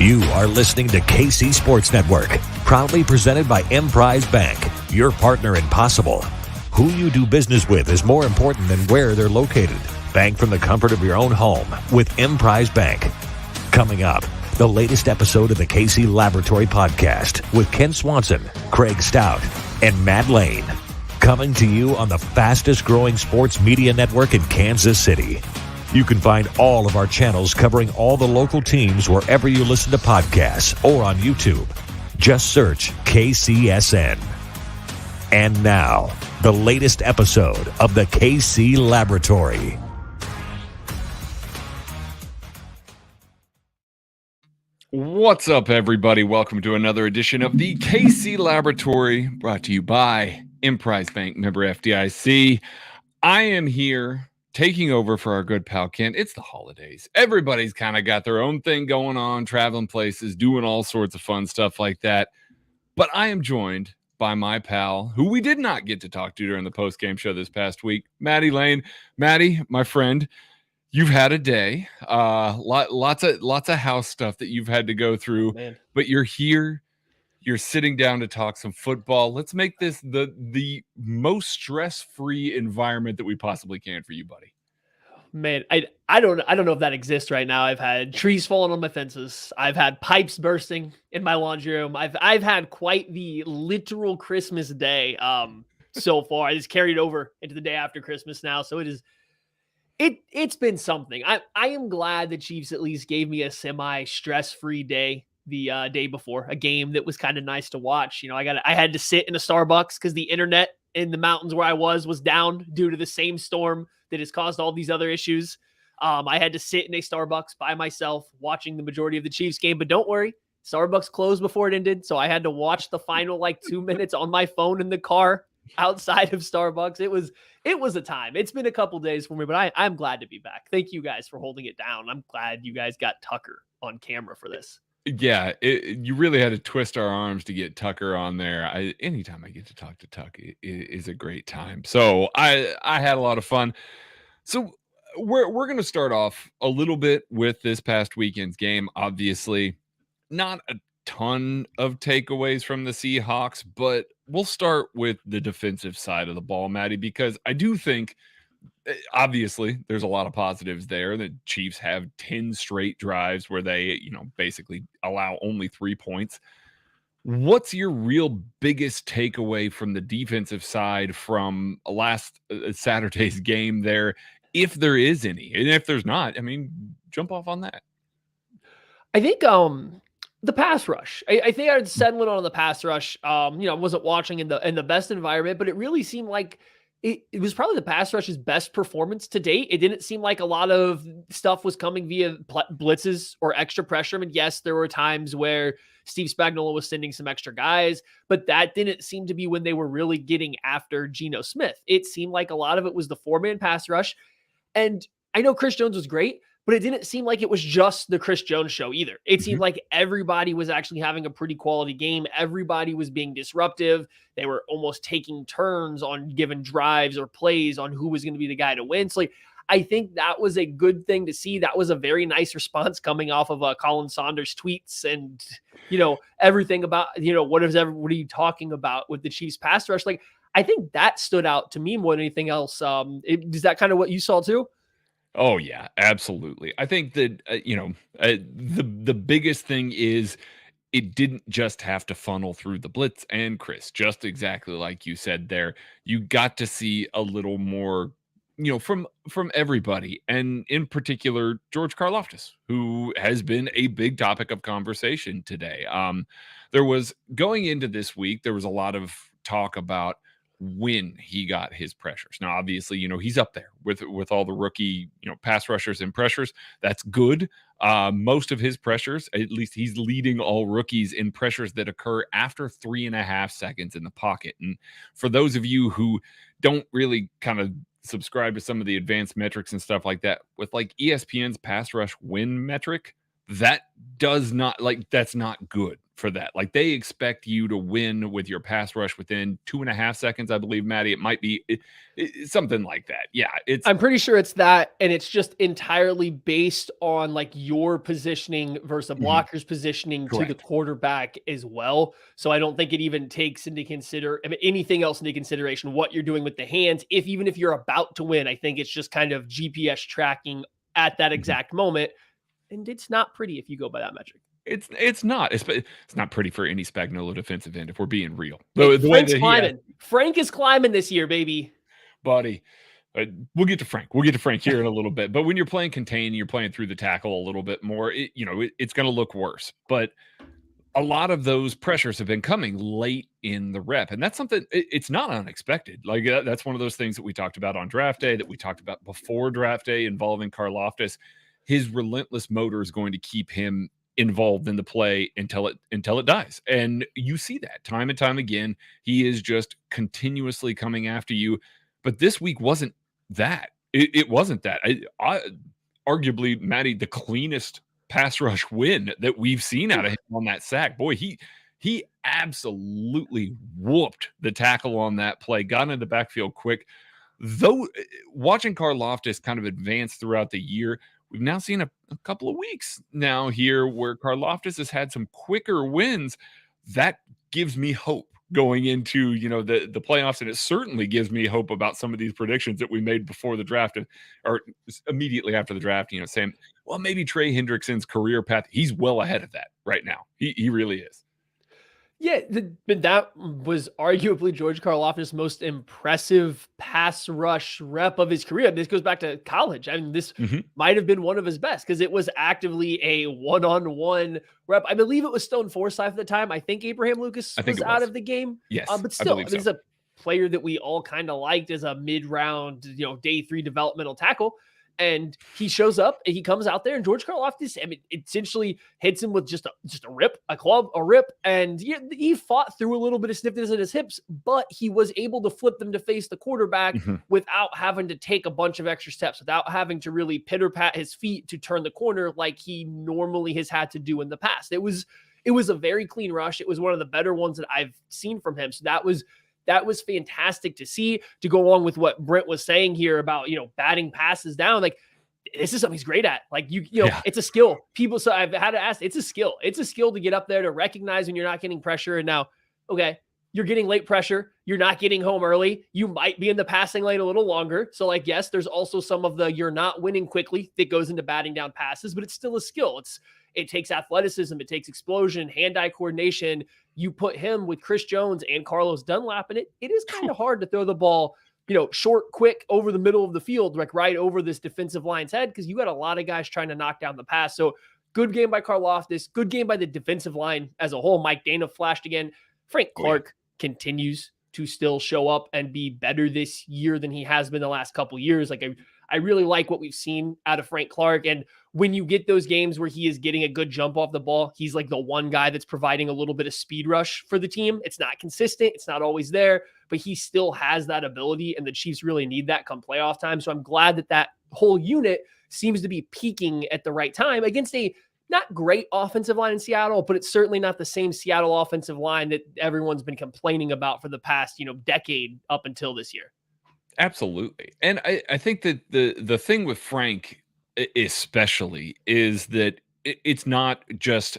You are listening to KC Sports Network, proudly presented by Emprise Bank, your partner in possible. Who you do business with is more important than where they're located. Bank from the comfort of your own home with Emprise Bank. Coming up, the latest episode of the KC Laboratory Podcast with Ken Swanson, Craig Stout, and Matt Lane. Coming to you on the fastest growing sports media network in Kansas City. You can find all of our channels covering all the local teams wherever you listen to podcasts or on YouTube. Just search KCSN. And now, the latest episode of the KC Laboratory. What's up, everybody? Welcome to another edition of the KC Laboratory, brought to you by Emprise Bank, member FDIC. I am here taking over for our good pal Ken. It's the holidays. Everybody's kind of got their own thing going on, traveling places, doing all sorts of fun stuff like that. But I am joined by my pal, who we did not get to talk to during the post-game show this past week, Matty Lane. Matty, my friend, you've had a day. Lots of house stuff that you've had to go through. Man. But you're here. You're sitting down to talk some football. Let's make this the most stress-free environment that we possibly can for you, buddy. Man, I don't know if that exists right now. I've had trees falling on my fences. I've had pipes bursting in my laundry room. I've had quite the literal Christmas day so far. I just carried over into the day after Christmas now, so it's been something. I am glad the Chiefs at least gave me a semi-stress-free day the day before, a game that was kind of nice to watch. You know, I had to sit in a Starbucks because the internet in the mountains where I was down due to the same storm that has caused all these other issues. I had to sit in a Starbucks by myself watching the majority of the Chiefs game, but don't worry, Starbucks closed before it ended. So I had to watch the final 2 minutes on my phone in the car outside of Starbucks. It was a time. It's been a couple days for me, but I'm glad to be back. Thank you guys for holding it down. I'm glad you guys got Tucker on camera for this. Yeah, you really had to twist our arms to get Tucker on there. Anytime I get to talk to Tuck, it is a great time. So I had a lot of fun. So we're going to start off a little bit with this past weekend's game. Obviously, not a ton of takeaways from the Seahawks, but we'll start with the defensive side of the ball, Matty, because I do think obviously there's a lot of positives there. The Chiefs have 10 straight drives where they, basically allow only 3 points. What's your real biggest takeaway from the defensive side from last Saturday's game there, if there is any? And if there's not, jump off on that. I think the pass rush. I think I'd settle in on the pass rush. I wasn't watching in the best environment, but it really seemed like it was probably the pass rush's best performance to date. It didn't seem like a lot of stuff was coming via blitzes or extra pressure. I mean, yes, there were times where Steve Spagnuolo was sending some extra guys, but that didn't seem to be when they were really getting after Geno Smith. It seemed like a lot of it was the 4-man pass rush. And I know Chris Jones was great, but it didn't seem like it was just the Chris Jones show either. It seemed like everybody was actually having a pretty quality game. Everybody was being disruptive. They were almost taking turns on given drives or plays on who was going to be the guy to win. So I think that was a good thing to see. That was a very nice response coming off of Colin Saunders' tweets and, everything about, what are you talking about with the Chiefs pass rush? I think that stood out to me more than anything else. Is that kind of what you saw too? Oh yeah, absolutely. I think that the biggest thing is it didn't just have to funnel through the blitz and Chris, just exactly like you said there. You got to see a little more, from everybody, and in particular George Karlaftis, who has been a big topic of conversation today. There was going into this week, there was a lot of talk about when he got his pressures. Now, obviously, he's up there with all the rookie, pass rushers and pressures. That's good. Most of his pressures, at least he's leading all rookies in pressures that occur after 3.5 seconds in the pocket. And for those of you who don't really kind of subscribe to some of the advanced metrics and stuff like that, with ESPN's pass rush win metric, that does not that's not good for that. Like, they expect you to win with your pass rush within 2.5 seconds, I believe, Maddie. It might be something like that. Yeah, I'm pretty sure it's that, and it's just entirely based on like your positioning versus a blocker's positioning to the Correct. quarterback as well. So I don't think it even takes into anything else into consideration what you're doing with the hands. Even if you're about to win, I think it's just kind of GPS tracking at that exact moment, and it's not pretty if you go by that metric. It's not. It's not pretty for any Spagnuolo defensive end, if we're being real. Hey, The way Frank's that climbing. Frank is climbing this year, baby. buddy. We'll get to Frank. We'll get to Frank here in a little bit. But when you're playing contain, you're playing through the tackle a little bit more. It's going to look worse. But a lot of those pressures have been coming late in the rep, and that's something. It's not unexpected. Like, that's one of those things that we talked about on draft day, that we talked about before draft day involving Karlaftis. His relentless motor is going to keep him involved in the play until it dies, and you see that time and time again. He is just continuously coming after you. But this week wasn't that. It wasn't that. I arguably, Maddie, the cleanest pass rush win that we've seen out of him on that sack. Boy, he absolutely whooped the tackle on that play, got into the backfield quick. Though watching Karlaftis kind of advance throughout the year, we've now seen a couple of weeks now here where Karlaftis has had some quicker wins. That gives me hope going into the playoffs, and it certainly gives me hope about some of these predictions that we made before the draft, or immediately after the draft, saying, well, maybe Trey Hendrickson's career path, he's well ahead of that right now. He really is. Yeah, that was arguably George Karlaftis' most impressive pass rush rep of his career. This goes back to college. I mean, this might have been one of his best because it was actively a one-on-one rep. I believe it was Stone Forsythe at the time. I think Abraham Lucas was out of the game. Yes, but still, he's a player that we all kind of liked as a mid-round, day 3 developmental tackle. And he shows up and he comes out there, and George Karlaftis, I mean, essentially hits him with just a rip, a rip. And he fought through a little bit of stiffness in his hips, but he was able to flip them to face the quarterback without having to take a bunch of extra steps, without having to really pitter pat his feet to turn the corner like he normally has had to do in the past. It was a very clean rush. It was one of the better ones that I've seen from him. So that was fantastic to see, to go along with what Brent was saying here about, batting passes down. Like, this is something he's great at. Like, it's a skill. So I've had to ask, it's a skill. It's a skill to get up there, to recognize when you're not getting pressure. And now, okay, you're getting late pressure. You're not getting home early. You might be in the passing lane a little longer. So, like, yes, there's also some of the you're not winning quickly that goes into batting down passes, but it's still a skill. It takes athleticism. It takes explosion, hand-eye coordination. You put him with Chris Jones and Carlos Dunlap, and it is kind of hard to throw the ball, short, quick, over the middle of the field, like right over this defensive line's head, because you got a lot of guys trying to knock down the pass. So good game by Karlaftis, good game by the defensive line as a whole. Mike Dana flashed again. Frank Clark continues to still show up and be better this year than he has been the last couple years. Like, I really like what we've seen out of Frank Clark. And when you get those games where he is getting a good jump off the ball, he's like the one guy that's providing a little bit of speed rush for the team. It's not consistent. It's not always there, but he still has that ability, and the Chiefs really need that come playoff time. So I'm glad that whole unit seems to be peaking at the right time against a not great offensive line in Seattle, but it's certainly not the same Seattle offensive line that everyone's been complaining about for the past, decade up until this year. Absolutely. And I think that the thing with Frank especially is that it's not just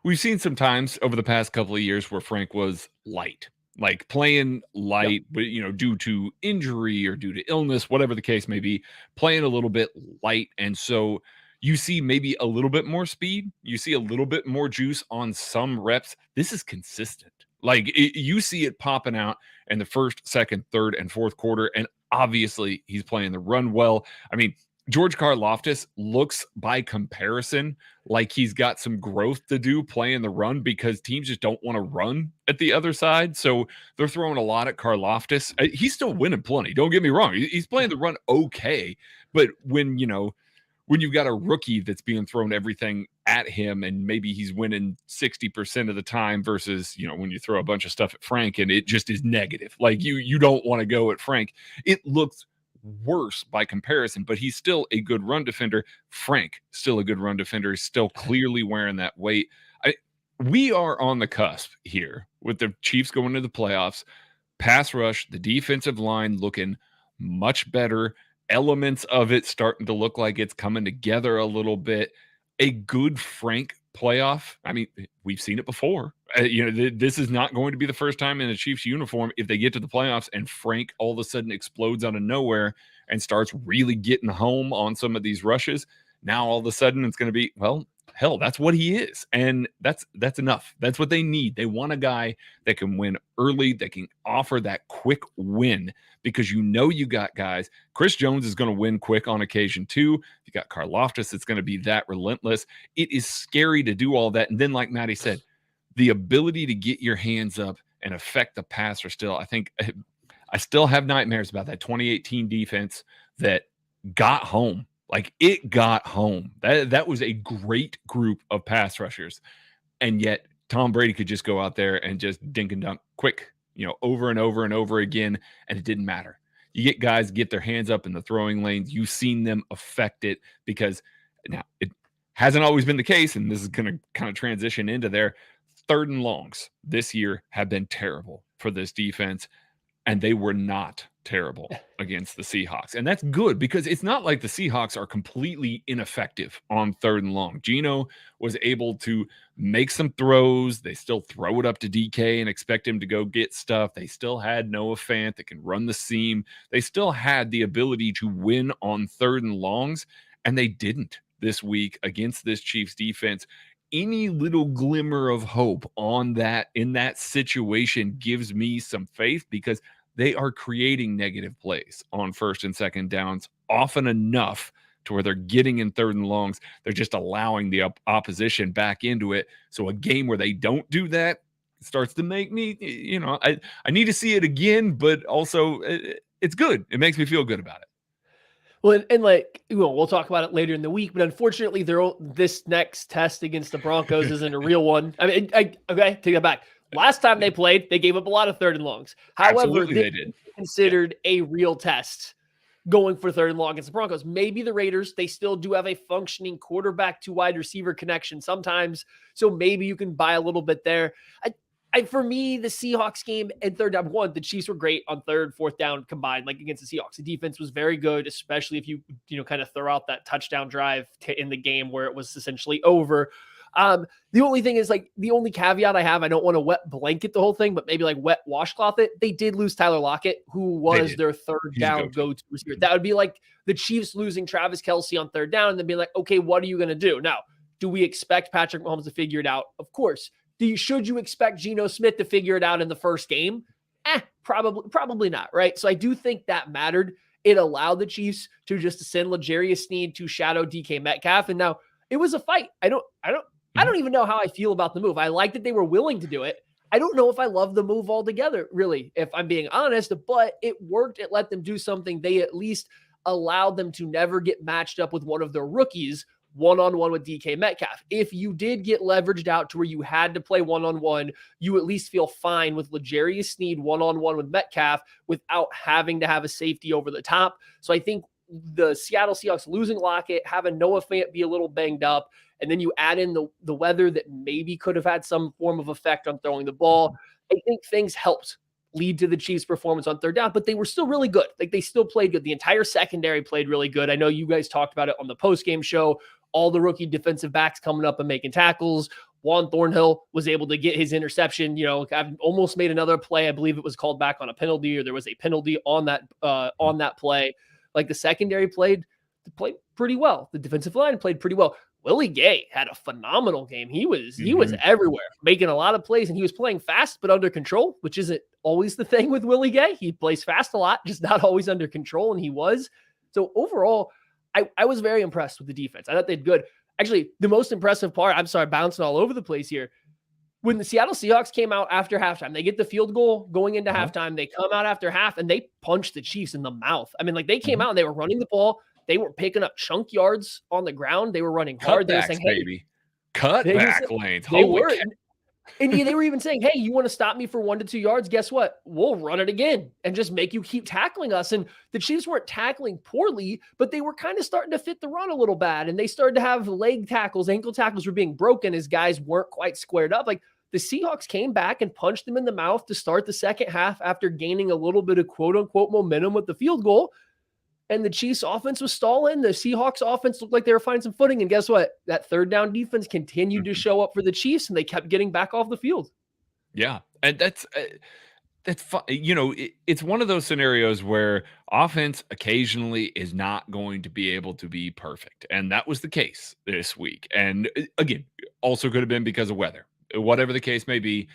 we've seen some times over the past couple of years where Frank was light, like playing light, but due to injury or due to illness, whatever the case may be, playing a little bit light. And so you see maybe a little bit more speed, you see a little bit more juice on some reps. This is consistent. Like, you see it popping out in the first, second, third, and fourth quarter. And obviously he's playing the run well. I mean, George Karlaftis looks by comparison like he's got some growth to do playing the run, because teams just don't want to run at the other side. So they're throwing a lot at Karlaftis. He's still winning plenty. Don't get me wrong. He's playing the run okay. But when you've got a rookie that's being thrown everything at him, and maybe he's winning 60% of the time versus, when you throw a bunch of stuff at Frank and it just is negative, like you don't want to go at Frank. It looks worse by comparison, but he's still a good run defender. Frank, still a good run defender. He's still clearly wearing that weight. we are on the cusp here with the Chiefs going to the playoffs. Pass rush, the defensive line looking much better. Elements of it starting to look like it's coming together a little bit. A good Frank playoff. I mean, we've seen it before. This is not going to be the first time in a Chiefs uniform if they get to the playoffs and Frank all of a sudden explodes out of nowhere and starts really getting home on some of these rushes. Now all of a sudden it's going to be, well, hell, that's what he is. And that's enough. That's what they need. They want a guy that can win early, that can offer that quick win, because you got guys. Chris Jones is going to win quick on occasion too. You got Karlaftis, it's going to be that relentless. It is scary to do all that. And then, like Maddie said, the ability to get your hands up and affect the passer still. I still have nightmares about that 2018 defense that got home. Like, it got home. That was a great group of pass rushers. And yet Tom Brady could just go out there and just dink and dunk quick, over and over and over again. And it didn't matter. You get guys get their hands up in the throwing lanes. You've seen them affect it, because now it hasn't always been the case. And this is going to kind of transition into their 3rd and longs this year have been terrible for this defense. And they were not terrible against the Seahawks. And that's good, because it's not like the Seahawks are completely ineffective on 3rd and long. Geno was able to make some throws. They still throw it up to DK and expect him to go get stuff. They still had Noah Fant that can run the seam. They still had the ability to win on 3rd and longs, and they didn't this week against this Chiefs defense. Any little glimmer of hope on that in that situation gives me some faith, because they are creating negative plays on 1st and 2nd downs often enough to where they're getting in 3rd and longs. They're just allowing the opposition back into it. So a game where they don't do that starts to make me, I need to see it again, but also it's good. It makes me feel good about it. Well, and we'll talk about it later in the week, but unfortunately, this next test against the Broncos isn't a real one. I mean, okay, take that back. Last time they played, they gave up a lot of 3rd and longs. However, they did considered a real test going for 3rd and long against the Broncos. Maybe the Raiders, they still do have a functioning quarterback to wide receiver connection sometimes, so maybe you can buy a little bit there. For me, the Seahawks game and 3rd down, the Chiefs were great on 3rd, 4th down combined, like against the Seahawks. The defense was very good, especially if you kind of throw out that touchdown drive in the game where it was essentially over. The only thing is, the only caveat I have, I don't want to wet blanket the whole thing, but maybe wet washcloth it. They did lose Tyler Lockett, who was their 3rd down go-to receiver. That would be like the Chiefs losing Travis Kelce on 3rd down and then being like, okay, what are you going to do? Now, do we expect Patrick Mahomes to figure it out? Of course. Should you expect Geno Smith to figure it out in the first game? Probably not, right? So I do think that mattered. It allowed the Chiefs to just send L'Jarius Sneed to shadow DK Metcalf, and now it was a fight. I don't even know how I feel about the move. I like that they were willing to do it. I don't know if I love the move altogether, really, if I'm being honest, but it worked. It let them do something. They at least allowed them to never get matched up with one of their rookies one-on-one with DK Metcalf. If you did get leveraged out to where you had to play one-on-one, you at least feel fine with L'Jarius Sneed one-on-one with Metcalf without having to have a safety over the top. So I think the Seattle Seahawks losing Lockett, having Noah Fant be a little banged up, and then you add in the weather that maybe could have had some form of effect on throwing the ball, I think things helped lead to the Chiefs' performance on 3rd down, but they were still really good. They still played good. The entire secondary played really good. I know you guys talked about it on the post-game show. All the rookie defensive backs coming up and making tackles. Juan Thornhill was able to get his interception. I've almost made another play. I believe it was called back on a penalty, or there was a penalty on that play. The secondary played pretty well. The defensive line played pretty well. Willie Gay had a phenomenal game. He was everywhere, making a lot of plays, and he was playing fast but under control, which isn't always the thing with Willie Gay. He plays fast a lot, just not always under control, and he was. So overall, I was very impressed with the defense. I thought they did good. Actually, the most impressive part, I'm sorry, bouncing all over the place here. When the Seattle Seahawks came out after halftime, they get the field goal going into halftime. They come out after half, and they punched the Chiefs in the mouth. I mean, they came out and they were running the ball. They were picking up chunk yards on the ground. They were running hard. They were saying, hey, baby. Cutback lanes. Holy cow. And they were even saying, hey, you want to stop me for 1 to 2 yards? Guess what? We'll run it again and just make you keep tackling us. And the Chiefs weren't tackling poorly, but they were kind of starting to fit the run a little bad. And they started to have leg tackles, ankle tackles were being broken as guys weren't quite squared up. Like the Seahawks came back and punched them in the mouth to start the second half after gaining a little bit of quote unquote momentum with the field goal. And the Chiefs offense was stalling. The Seahawks offense looked like they were finding some footing. And guess what? That third down defense continued to show up for the Chiefs, and they kept getting back off the field. Yeah. And that's fun. It's one of those scenarios where offense occasionally is not going to be able to be perfect. And that was the case this week. And again, also could have been because of weather. Whatever the case may be,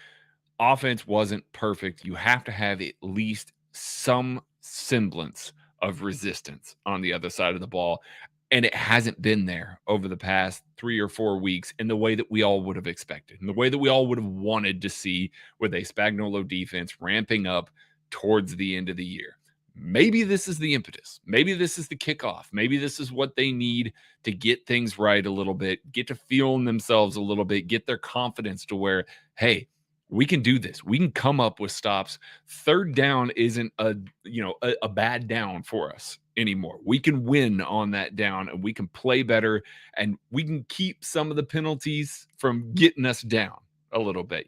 offense wasn't perfect. You have to have at least some semblance of resistance on the other side of the ball. And it hasn't been there over the past 3 or 4 weeks in the way that we all would have expected, in the way that we all would have wanted to see with a Spagnuolo defense ramping up towards the end of the year. Maybe this is the impetus. Maybe this is the kickoff. Maybe this is what they need to get things right a little bit, get to feeling themselves a little bit, get their confidence to where, hey, we can do this. We can come up with stops. Third down isn't a bad down for us anymore. We can win on that down, and we can play better, and we can keep some of the penalties from getting us down a little bit.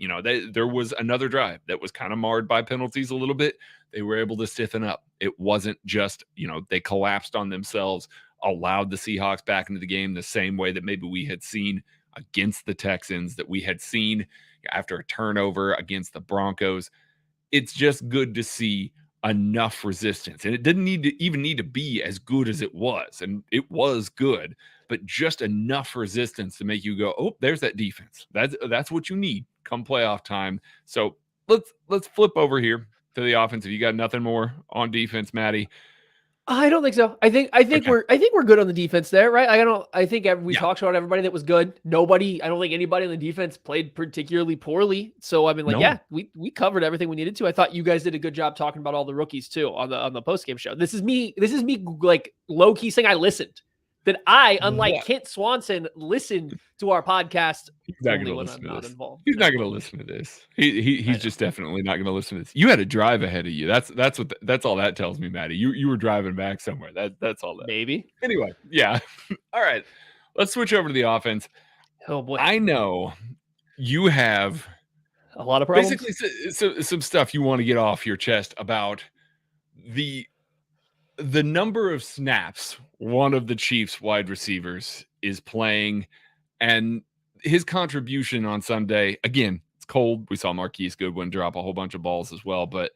There was another drive that was kind of marred by penalties a little bit. They were able to stiffen up. It wasn't just, they collapsed on themselves, allowed the Seahawks back into the game the same way that maybe we had seen against the Texans, that we had seen after a turnover against the Broncos. It's just good to see enough resistance. And it didn't need to be as good as it was. And it was good, but just enough resistance to make you go, oh, there's that defense. That's what you need come playoff time. So let's flip over here to the offense. If you got nothing more on defense, Maddie. I don't think so. I think okay. we're good on the defense there, right? I think we talked about everybody that was good. I don't think anybody on the defense played particularly poorly. So I mean, we covered everything we needed to. I thought you guys did a good job talking about all the rookies too on the post game show. This is me like low key saying I listened. That I, unlike Kent Swanson, listened to our podcast only when I'm not involved. He's not going to listen to this. He's just definitely not going to listen to this. You had a drive ahead of you. That's all that tells me, Maddie. You were driving back somewhere. That's all that. Maybe. Anyway, yeah. All right. Let's switch over to the offense. Oh boy. I know you have a lot of problems. Basically some stuff you want to get off your chest about the number of snaps one of the Chiefs wide receivers is playing, and his contribution on Sunday. Again, it's cold. We saw Marquise Goodwin drop a whole bunch of balls as well, but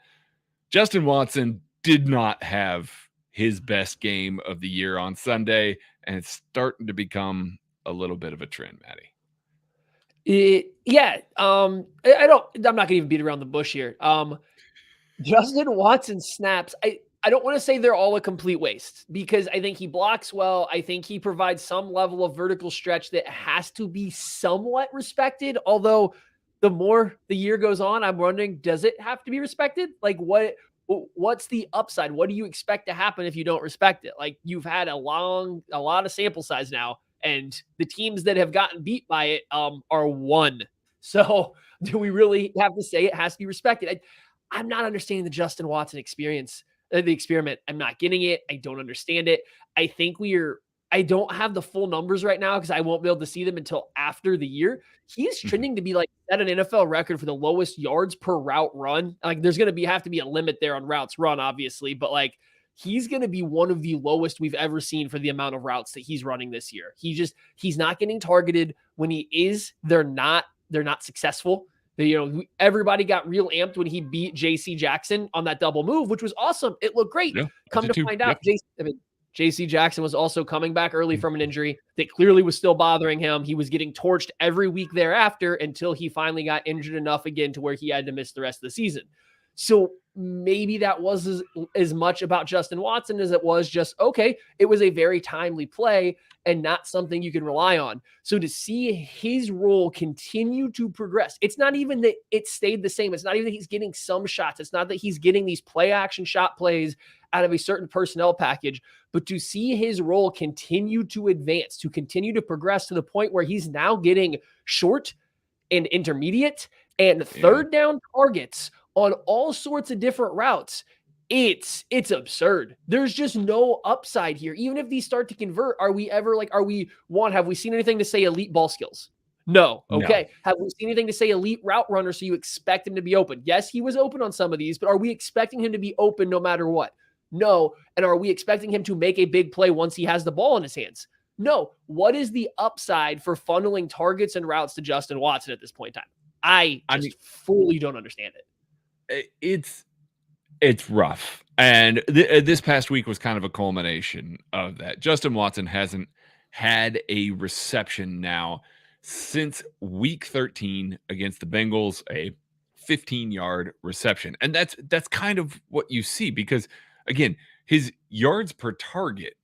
Justin Watson did not have his best game of the year on Sunday, and it's starting to become a little bit of a trend, Maddie. Yeah. I'm not going to even beat around the bush here. Justin Watson snaps. I don't want to say they're all a complete waste because I think he blocks well. I think he provides some level of vertical stretch that has to be somewhat respected. Although the more the year goes on, I'm wondering, does it have to be respected? Like what's the upside? What do you expect to happen if you don't respect it? Like you've had a lot of sample size now, and the teams that have gotten beat by it are one. So do we really have to say it has to be respected? I'm not understanding the Justin Watson experience. The experiment. I'm not getting it. I don't understand it. I think I don't have the full numbers right now because I won't be able to see them until after the year. He's trending to be like at an NFL record for the lowest yards per route run. Like there's going to have to be a limit there on routes run, obviously, but like he's going to be one of the lowest we've ever seen for the amount of routes that he's running this year. He's not getting targeted. When he is, they're not successful. Everybody got real amped when he beat J.C. Jackson on that double move, which was awesome. It looked great. Yeah, come to find out, J.C. Jackson was also coming back early from an injury that clearly was still bothering him. He was getting torched every week thereafter until he finally got injured enough again to where he had to miss the rest of the season. So maybe that was as much about Justin Watson as it was just, okay, it was a very timely play and not something you can rely on. So to see his role continue to progress, it's not even that it stayed the same. It's not even that he's getting some shots. It's not that he's getting these play action shot plays out of a certain personnel package, but to see his role continue to advance, to continue to progress to the point where he's now getting short and intermediate and third down targets on all sorts of different routes, it's absurd. There's just no upside here. Even if these start to convert, have we seen anything to say elite ball skills? No. Okay. No. Have we seen anything to say elite route runner? So you expect him to be open? Yes, he was open on some of these, but are we expecting him to be open no matter what? No. And are we expecting him to make a big play once he has the ball in his hands? No. What is the upside for funneling targets and routes to Justin Watson at this point in time? I fully don't understand it. It's rough. And this past week was kind of a culmination of that. Justin Watson hasn't had a reception now since week 13 against the Bengals, a 15-yard reception. And that's kind of what you see because, again, his yards per target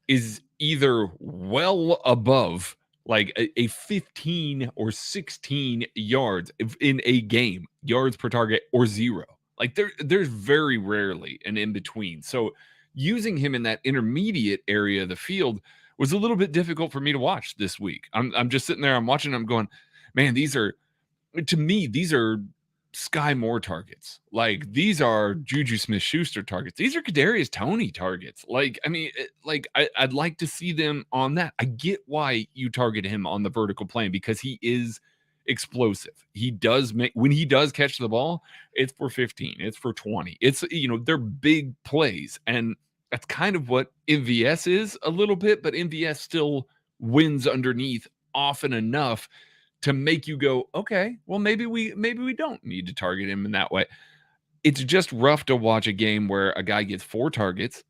is either well above like a 15 or 16 yards in a game, yards per target, or 0. Like there's very rarely an in between. So using him in that intermediate area of the field was a little bit difficult for me to watch this week. I'm just sitting there, I'm watching, I'm going, man, these are Sky Moore targets. Like these are Juju Smith-Schuster targets. These are Kadarius Toney targets. Like, I mean, I'd like to see them on that. I get why you target him on the vertical plane because he is explosive. He does when he does catch the ball, it's for 15, it's for 20. It's, they're big plays. And that's kind of what MVS is a little bit, but MVS still wins underneath often enough to make you go, okay, well, maybe we don't need to target him in that way. It's just rough to watch a game where a guy gets 4 targets.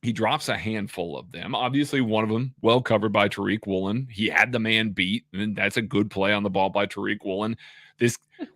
He drops a handful of them. Obviously, one of them well covered by Tariq Woolen. He had the man beat, and that's a good play on the ball by Tariq Woolen. We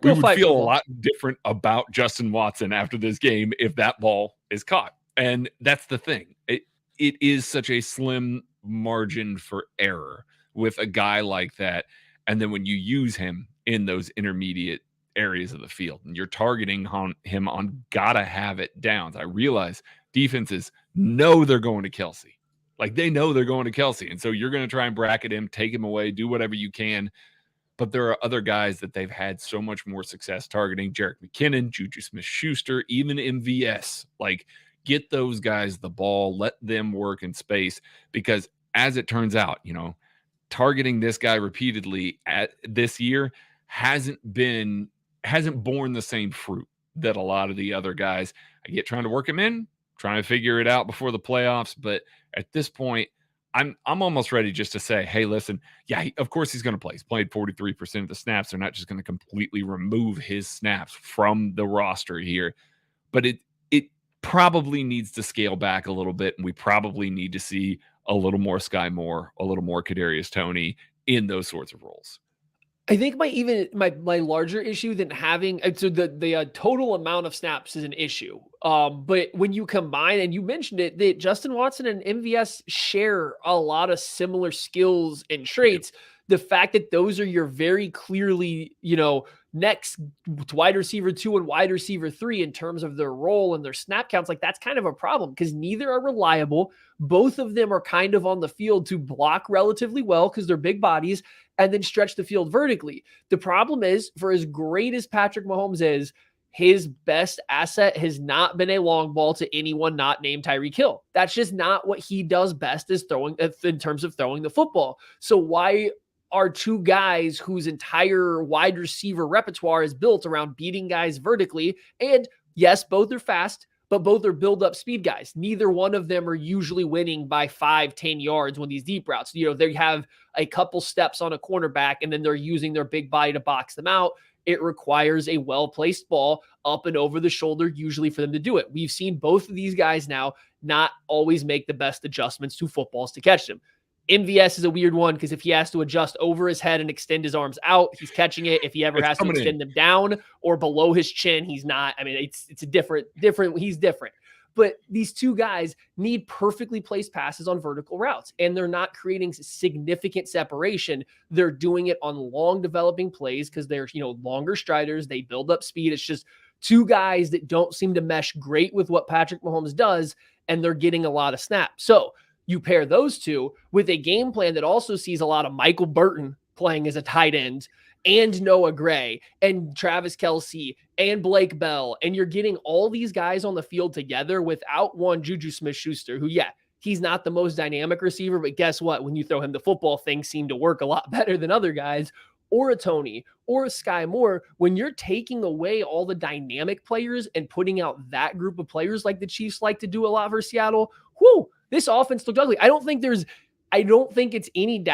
would feel a lot different about Justin Watson after this game if that ball is caught. And that's the thing. It is such a slim margin for error with a guy like that. And then when you use him in those intermediate areas of the field and you're targeting him on gotta have it downs, I realize defenses know they're going to Kelsey. Like they know they're going to Kelsey. And so you're going to try and bracket him, take him away, do whatever you can. But there are other guys that they've had so much more success targeting. Jerick McKinnon, Juju Smith-Schuster, even MVS. Like get those guys the ball, let them work in space because as it turns out, targeting this guy repeatedly at this year hasn't borne the same fruit that a lot of the other guys. I get trying to work him in, trying to figure it out before the playoffs. But at this point, I'm almost ready just to say, hey, listen, yeah, of course he's going to play. He's played 43% of the snaps. They're not just going to completely remove his snaps from the roster here. But it probably needs to scale back a little bit. And we probably need to see a little more Sky Moore, a little more Kadarius Toney in those sorts of roles. I think my larger issue than having the total amount of snaps is an issue. But when you combine, and you mentioned it, that Justin Watson and MVS share a lot of similar skills and traits. The fact that those are your very clearly, next wide receiver 2 and wide receiver 3 in terms of their role and their snap counts, like that's kind of a problem because neither are reliable. Both of them are kind of on the field to block relatively well because they're big bodies and then stretch the field vertically. The problem is, for as great as Patrick Mahomes is, his best asset has not been a long ball to anyone not named Tyreek Hill. That's just not what he does best, is throwing in terms of throwing the football. So why are 2 guys whose entire wide receiver repertoire is built around beating guys vertically? And yes, both are fast, but both are build-up speed guys. Neither one of them are usually winning by 5-10 yards when these deep routes. They have a couple steps on a cornerback, and then they're using their big body to box them out. It requires a well-placed ball up and over the shoulder, usually, for them to do it. We've seen both of these guys now not always make the best adjustments to footballs to catch them. MVS is a weird one because if he has to adjust over his head and extend his arms out, he's catching it. If he ever has to extend them down or below his chin, he's not. I mean, it's a different. He's different. But these 2 guys need perfectly placed passes on vertical routes, and they're not creating significant separation. They're doing it on long developing plays because they're, longer striders. They build up speed. It's just 2 guys that don't seem to mesh great with what Patrick Mahomes does, and they're getting a lot of snaps. So you pair those 2 with a game plan that also sees a lot of Michael Burton playing as a tight end, and Noah Gray and Travis Kelce and Blake Bell, and you're getting all these guys on the field together without one Juju Smith-Schuster, who, yeah, he's not the most dynamic receiver, but guess what? When you throw him the football, things seem to work a lot better than other guys, or a Tony, or a Sky Moore. When you're taking away all the dynamic players and putting out that group of players like the Chiefs like to do a lot for Seattle, this offense looked ugly. I don't think it's any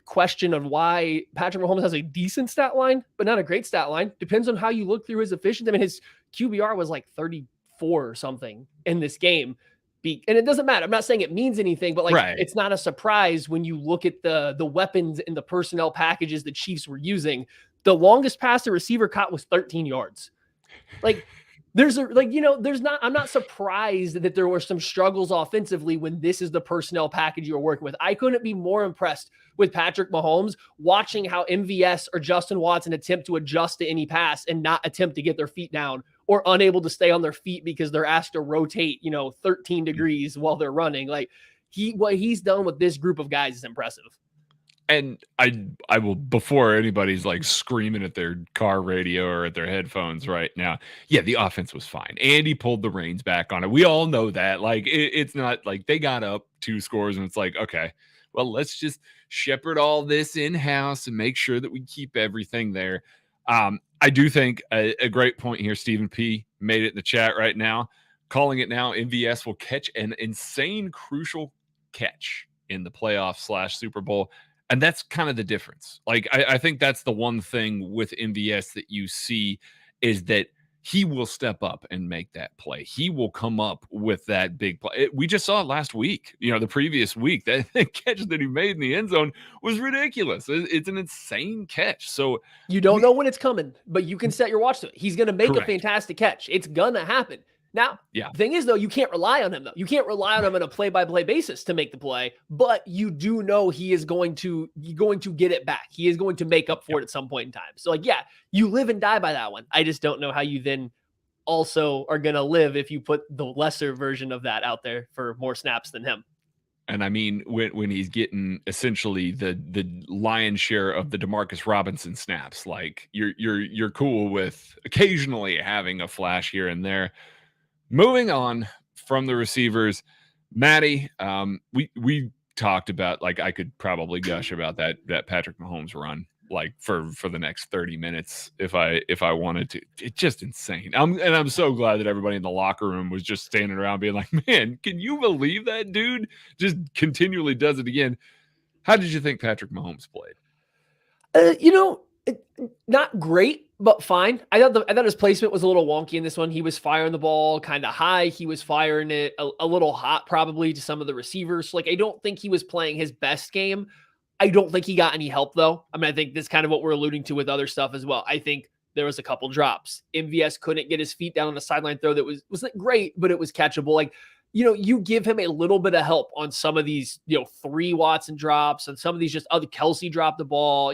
question of why Patrick Mahomes has a decent stat line, but not a great stat line. Depends on how you look through his efficiency. I mean, his QBR was like 34 or something in this game. And it doesn't matter. I'm not saying it means anything, but It's not a surprise when you look at the weapons and the personnel packages the Chiefs were using. The longest pass the receiver caught was 13 yards. I'm not surprised that there were some struggles offensively when this is the personnel package you're working with. I couldn't be more impressed with Patrick Mahomes watching how MVS or Justin Watson attempt to adjust to any pass and not attempt to get their feet down, or unable to stay on their feet because they're asked to rotate, 13 degrees while they're running. What he's done with this group of guys is impressive. And I will, before anybody's like screaming at their car radio or at their headphones right now, yeah, the offense was fine. Andy pulled the reins back on it. We all know that. It's not like they got up 2 scores and it's like, okay, well, let's just shepherd all this in-house and make sure that we keep everything there. I do think a great point here, Stephen P. made it in the chat right now, calling it now, MVS will catch an insane crucial catch in the playoff / Super Bowl. And that's kind of the difference. I think that's the one thing with MVS that you see is that he will step up and make that play. He will come up with that big play. We just saw it last week, the previous week. That catch that he made in the end zone was ridiculous. It's an insane catch. So you don't know when it's coming, but you can set your watch to it. He's going to make Correct. A fantastic catch. It's going to happen. Now, yeah. The thing is, though, you can't rely on him, though. You can't rely on him on a play-by-play basis to make the play, but you do know he is going to get it back. He is going to make up for it at some point in time. So, you live and die by that one. I just don't know how you then also are going to live if you put the lesser version of that out there for more snaps than him. And I mean, when he's getting essentially the lion's share of the DeMarcus Robinson snaps, you're cool with occasionally having a flash here and there. Moving on from the receivers, Maddie, we talked about, I could probably gush about that Patrick Mahomes run for the next 30 minutes if I wanted to. It's just insane. I'm so glad that everybody in the locker room was just standing around being like, man, can you believe that dude just continually does it again? How did you think Patrick Mahomes played? Not great, but fine. I thought his placement was a little wonky in this one. He was firing the ball kind of high. He was firing it a little hot, probably, to some of the receivers. I don't think he was playing his best game. I don't think he got any help, though. I mean, I think this is kind of what we're alluding to with other stuff as well. I think there was a couple drops. MVS couldn't get his feet down on a sideline throw that wasn't great, but it was catchable. You give him a little bit of help on some of these, 3 Watson drops, and some of these just other Kelce dropped the ball.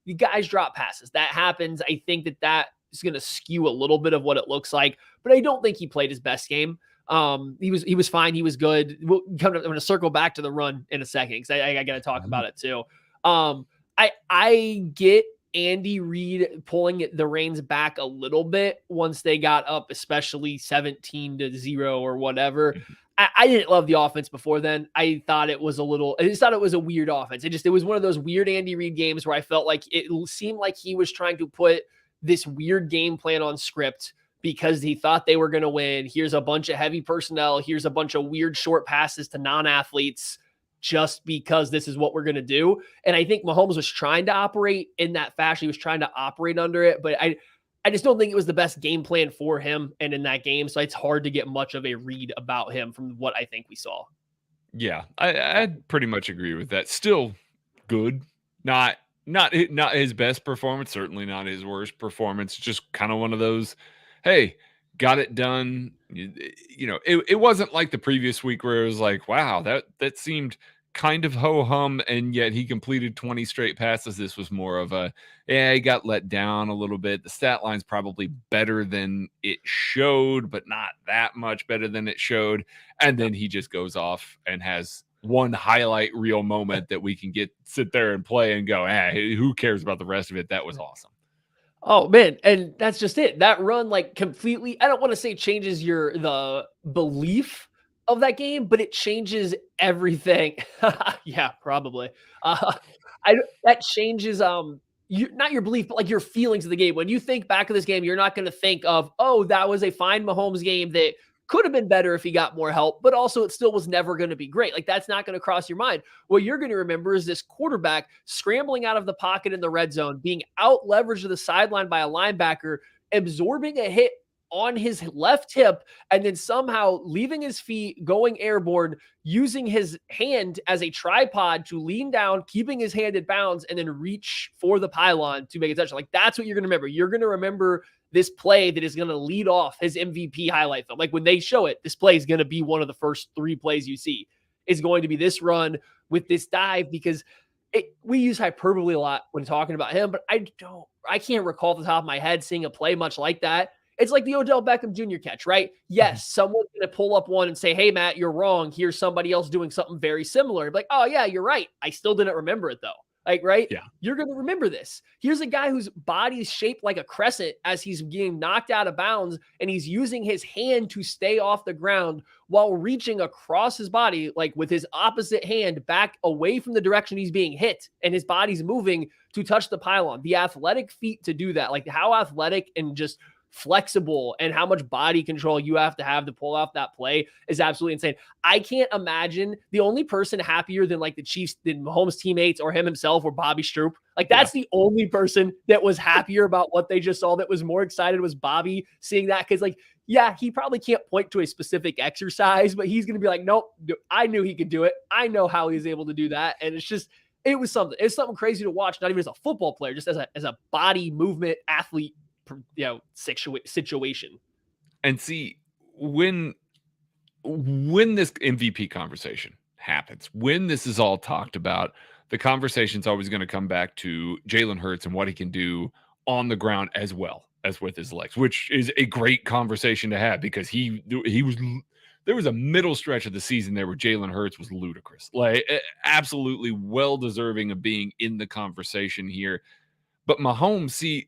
The guys drop passes. That happens. I think that is going to skew a little bit of what it looks like, but I don't think he played his best game. He was fine. He was good. I'm going to circle back to the run in a second because I got to talk about it too. I get Andy Reid pulling the reins back a little bit once they got up, especially 17-0 or whatever. I didn't love the offense before then. I thought it was a weird offense. It was one of those weird Andy Reid games where I felt like it seemed like he was trying to put this weird game plan on script because he thought they were going to win. Here's a bunch of heavy personnel. Here's a bunch of weird short passes to non-athletes just because this is what we're going to do. And I think Mahomes was trying to operate in that fashion. He was trying to operate under it, but I just don't think it was the best game plan for him and in that game. So it's hard to get much of a read about him from what I think we saw. Yeah, I pretty much agree with that. Still good. Not his best performance, certainly not his worst performance. Just kind of one of those, hey, got it done. It wasn't like the previous week where it was like, wow, that seemed kind of ho-hum, and yet he completed 20 straight passes. This was more of he got let down a little bit. The stat line's probably better than it showed, but not that much better than it showed. And then he just goes off and has one highlight reel moment that we can sit there and play and go, hey, who cares about the rest of it? That was awesome. Oh man, and that's just it. That run like completely, I don't want to say changes the belief of that game, but it changes everything. Yeah, probably. That changes not your belief, but like your feelings of the game. When you think back of this game, you're not going to think of, oh, that was a fine Mahomes game that could have been better if he got more help, but also it still was never going to be great. Like that's not going to cross your mind. What you're going to remember is this quarterback scrambling out of the pocket in the red zone, being out leveraged to the sideline by a linebacker, absorbing a hit on his left hip, and then somehow leaving his feet, going airborne, using his hand as a tripod to lean down, keeping his hand at bounds, and then reach for the pylon to make a touchdown. Like that's what you're going to remember. You're going to remember this play that is going to lead off his MVP highlight film. Like when they show it, this play is going to be one of the first 3 plays you see. Is going to be this run with this dive, because we use hyperbole a lot when talking about him, but I can't recall off the top of my head seeing a play much like that. It's like the Odell Beckham Jr. catch, right? Yes, someone's going to pull up one and say, hey, Matt, you're wrong. Here's somebody else doing something very similar. Like, oh, yeah, you're right. I still didn't remember it, though. Like, right? Yeah. You're going to remember this. Here's a guy whose body is shaped like a crescent as he's getting knocked out of bounds, and he's using his hand to stay off the ground while reaching across his body, like with his opposite hand back away from the direction he's being hit, and his body's moving to touch the pylon. The athletic feat to do that, like how athletic and just flexible and how much body control you have to pull off that play is absolutely insane. I can't imagine the only person happier than like the Chiefs, than Mahomes' teammates or him himself, or Bobby Stroop. Like that's the only person that was happier about what they just saw, that was more excited, was Bobby seeing that. Cause like, yeah, he probably can't point to a specific exercise, but he's going to be like, nope, I knew he could do it. I know how he's able to do that. And it was something crazy to watch, not even as a football player, just as a body movement athlete, situation. And see, when this MVP conversation happens, when this is all talked about, the conversation's always going to come back to Jalen Hurts and what he can do on the ground as well as with his legs, which is a great conversation to have, because there was a middle stretch of the season there where Jalen Hurts was ludicrous, like absolutely well deserving of being in the conversation here. But Mahomes,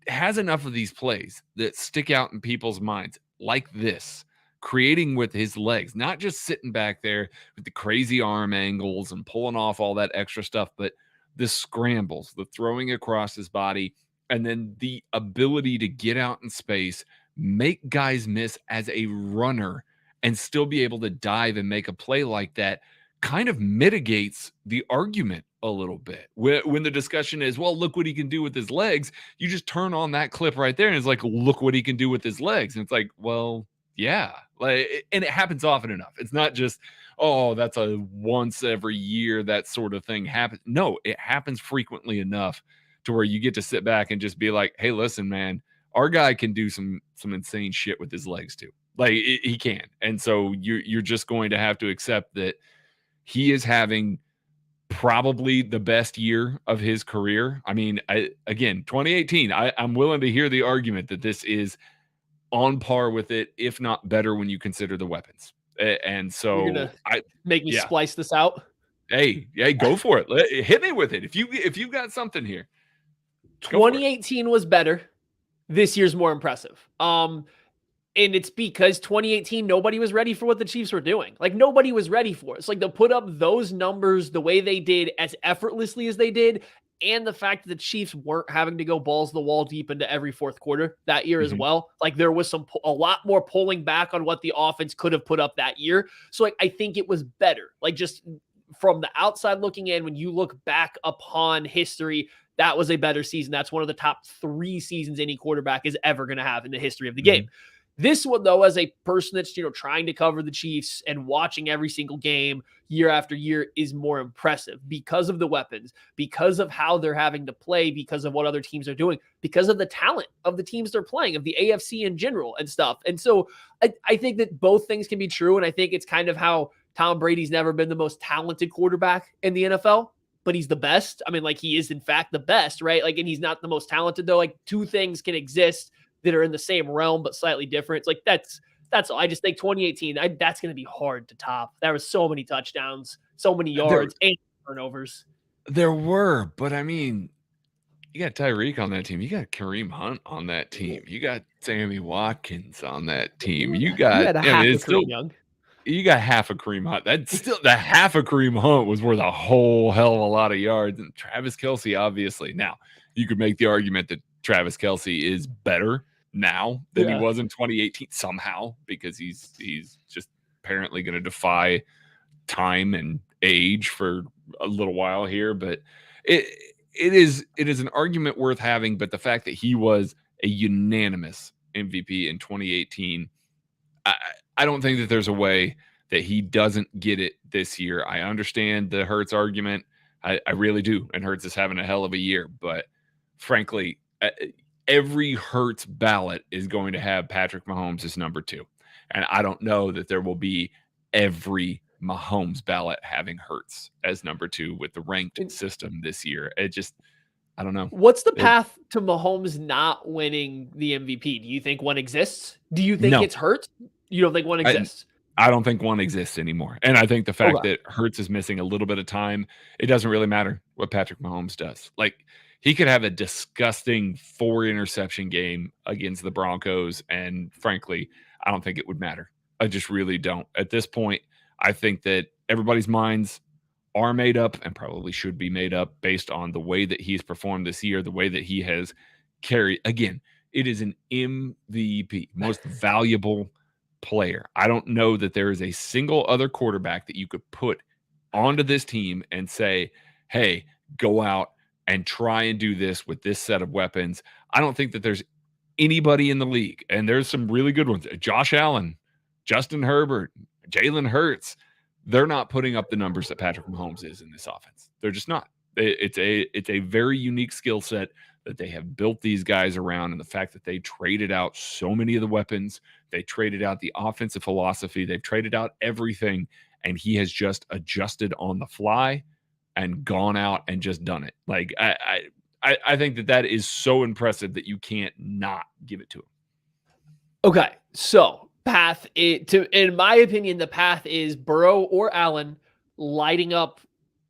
has enough of these plays that stick out in people's minds, like this, creating with his legs, not just sitting back there with the crazy arm angles and pulling off all that extra stuff, but the scrambles, the throwing across his body, and then the ability to get out in space, make guys miss as a runner, and still be able to dive and make a play like that, kind of mitigates the argument a little bit. When the discussion is, well, look what he can do with his legs, you just turn on that clip right there and it's like, look what he can do with his legs. And it's like, well, yeah. And it happens often enough. It's not just, oh, that's a once every year, that sort of thing happens. No, it happens frequently enough to where you get to sit back and just be like, hey, listen, man, our guy can do some insane shit with his legs too. Like he can. And so you're just going to have to accept that he is having probably the best year of his career. I mean, again, 2018, I'm willing to hear the argument that this is on par with it, if not better, when you consider the weapons. And so You're gonna make me splice this out. Hey, go for it. Hit me with it. If you've got something here. 2018 was better. This year's more impressive. And it's because 2018, nobody was ready for what the Chiefs were doing. Like nobody was ready for it. It's like to put up those numbers the way they did, as effortlessly as they did, and the fact that the Chiefs weren't having to go balls to the wall deep into every fourth quarter that year as well. Like there was a lot more pulling back on what the offense could have put up that year. So like, I think it was better. Like just from the outside looking in, when you look back upon history, that was a better season. That's one of the top 3 seasons any quarterback is ever going to have in the history of the game. This one, though, as a person that's, trying to cover the Chiefs and watching every single game year after year, is more impressive because of the weapons, because of how they're having to play, because of what other teams are doing, because of the talent of the teams they're playing, of the AFC in general and stuff. And so I think that both things can be true. And I think it's kind of how Tom Brady's never been the most talented quarterback in the NFL, but he's the best. I mean, like he is in fact the best, right? Like, and he's not the most talented though. Like 2 things can exist that are in the same realm, but slightly different. It's like, that's That's all. I just think 2018, that's going to be hard to top. There was so many touchdowns, so many yards, and turnovers. There were, but I mean, you got Tyreek on that team. You got Kareem Hunt on that team. You got Sammy Watkins on that team. You got, I mean, it's still young. You got half a Kareem Hunt. That's still the half a Kareem Hunt was worth a whole hell of a lot of yards. And Travis Kelce, obviously. Now, you could make the argument that Travis Kelce is better now than he was in 2018 somehow, because he's just apparently going to defy time and age for a little while here. But it is an argument worth having. But the fact that he was a unanimous MVP in 2018, I don't think that there's a way that he doesn't get it this year. I understand the Hurts argument. I really do. And Hurts is having a hell of a year. But frankly, every Hurts ballot is going to have Patrick Mahomes as number 2. And I don't know that there will be every Mahomes ballot having Hurts as number 2 with the ranked system this year. I don't know. What's the path to Mahomes not winning the MVP? Do you think one exists? Do you think it's Hurts? You don't think one exists? I don't think one exists anymore. And I think the fact that Hurts is missing a little bit of time, it doesn't really matter what Patrick Mahomes does. Like, he could have a disgusting 4-interception game against the Broncos, and frankly, I don't think it would matter. I just really don't. At this point, I think that everybody's minds are made up and probably should be made up based on the way that he's performed this year, the way that he has carried. Again, it is an MVP, most valuable player. I don't know that there is a single other quarterback that you could put onto this team and say, hey, go out and try and do this with this set of weapons. I don't think that there's anybody in the league, and there's some really good ones. Josh Allen, Justin Herbert, Jalen Hurts, they're not putting up the numbers that Patrick Mahomes is in this offense. They're just not. It's a very unique skill set that they have built these guys around, and the fact that they traded out so many of the weapons, they traded out the offensive philosophy, they've traded out everything, and he has just adjusted on the fly and gone out and just done it. Like, I think that is so impressive that you can't not give it to him. Okay, so in my opinion, the path is Burrow or Allen lighting up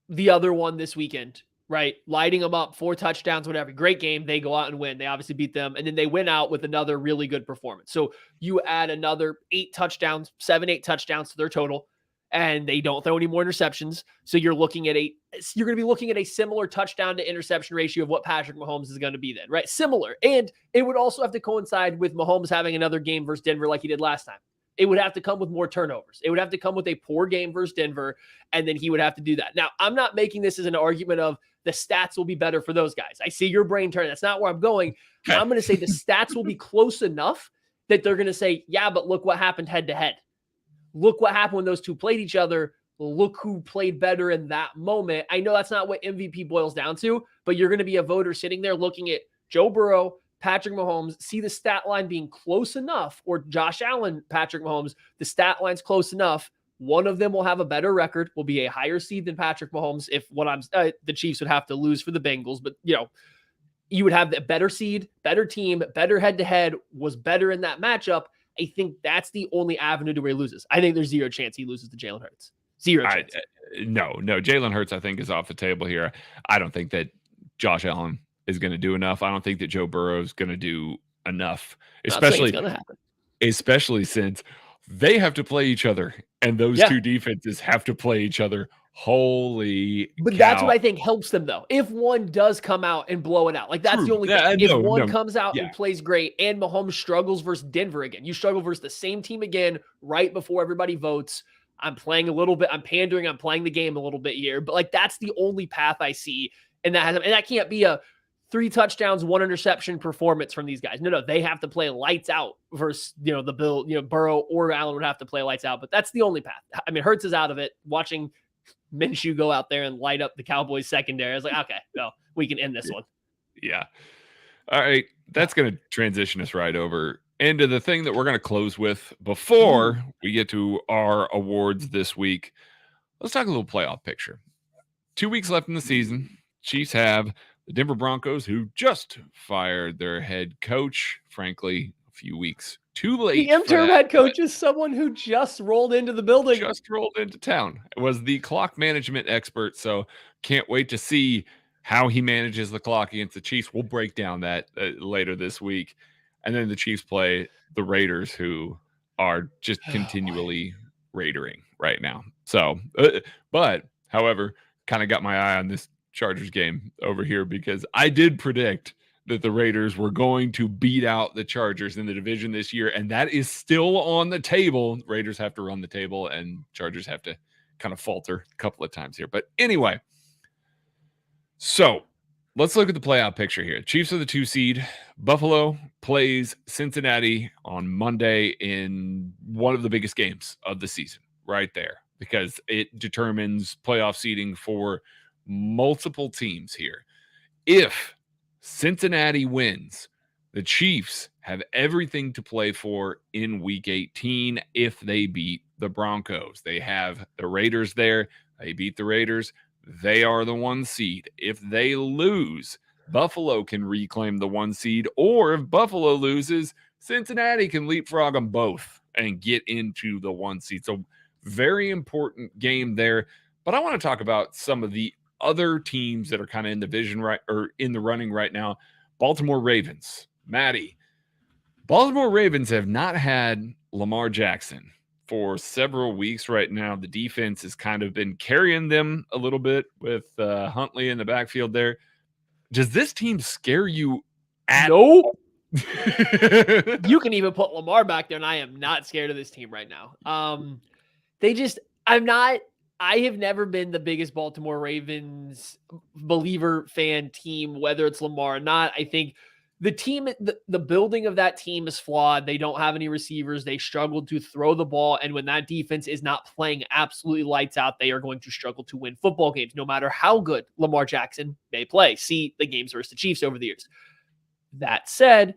the other one this weekend, right? Lighting them up, 4 touchdowns, whatever. Great game. They go out and win. They obviously beat them. And then they win out with another really good performance. So you add another 8 touchdowns, 7-8 touchdowns to their total, and they don't throw any more interceptions. So you're going to be looking at a similar touchdown to interception ratio of what Patrick Mahomes is going to be then, right? Similar. And it would also have to coincide with Mahomes having another game versus Denver like he did last time. It would have to come with more turnovers. It would have to come with a poor game versus Denver, and then he would have to do that. Now, I'm not making this as an argument of the stats will be better for those guys. I see your brain turn. That's not where I'm going. I'm going to say the stats will be close enough that they're going to say, yeah, but look what happened head to head. Look what happened when those two played each other. Look who played better in that moment. I know that's not what MVP boils down to, but you're going to be a voter sitting there looking at Joe Burrow, Patrick Mahomes, see the stat line being close enough, or Josh Allen, Patrick Mahomes, the stat line's close enough. One of them will have a better record, will be a higher seed than Patrick Mahomes. If the Chiefs would have to lose for the Bengals, but you would have the better seed, better team, better head to head, was better in that matchup. I think that's the only avenue to where he loses. I think there's zero chance he loses to Jalen Hurts. Zero chance. No. Jalen Hurts, I think, is off the table here. I don't think that Josh Allen is going to do enough. I don't think that Joe Burrow is going to do enough, especially since they have to play each other, and those two defenses have to play each other. Holy But cow. That's what I think helps them, though. If one does come out and blow it out, like that's the only thing. If one comes out and plays great, and Mahomes struggles versus Denver again, you struggle versus the same team again right before everybody votes. I'm playing a little bit. I'm pandering. I'm playing the game a little bit here, but like that's the only path I see, and that can't be a 3 touchdowns, 1 interception performance from these guys. No, they have to play lights out versus, Burrow or Allen would have to play lights out, but that's the only path. I mean, Hurts is out of it. Watching Minshew go out there and light up the Cowboys secondary, I was like, okay, well, we can end this one. Yeah. All right. That's going to transition us right over into the thing that we're going to close with before we get to our awards this week. Let's talk a little playoff picture. 2 weeks left in the season. Chiefs have the Denver Broncos, who just fired their head coach, frankly, a few weeks Too The late for interim that, head but coach is someone who just rolled into the building. just rolled into town. Was the clock management expert, so can't wait to see how he manages the clock against the Chiefs. We'll break down that later this week. And then the Chiefs play the Raiders, who are just continually raidering right now. So, but however, kind of got my eye on this Chargers game over here because I did predict that the Raiders were going to beat out the Chargers in the division this year, and that is still on the table. Raiders have to run the table, and Chargers have to kind of falter a couple of times here. But anyway, so let's look at the playoff picture here. Chiefs are the 2 seed. Buffalo plays Cincinnati on Monday in one of the biggest games of the season right there because it determines playoff seeding for multiple teams here. If Cincinnati wins, the Chiefs have everything to play for in week 18 if they beat the Broncos. They have the Raiders there. They beat the Raiders. They are the 1 seed. If they lose, Buffalo can reclaim the 1 seed, or if Buffalo loses, Cincinnati can leapfrog them both and get into the 1 seed. So very important game there. But I want to talk about some of the other teams that are kind of in division right or in the running right now. Baltimore Ravens. Maddie, Baltimore Ravens have not had Lamar Jackson for several weeks right now. The defense has kind of been carrying them a little bit with Huntley in the backfield there. Does this team scare you at Nope. all? You can even put Lamar back there, and I am not scared of this team right now. I have never been the biggest Baltimore Ravens believer fan team, whether it's Lamar or not. I think the team, the building of that team is flawed. They don't have any receivers. They struggle to throw the ball. And when that defense is not playing absolutely lights out, they are going to struggle to win football games, no matter how good Lamar Jackson may play. See the games versus the Chiefs over the years. That said,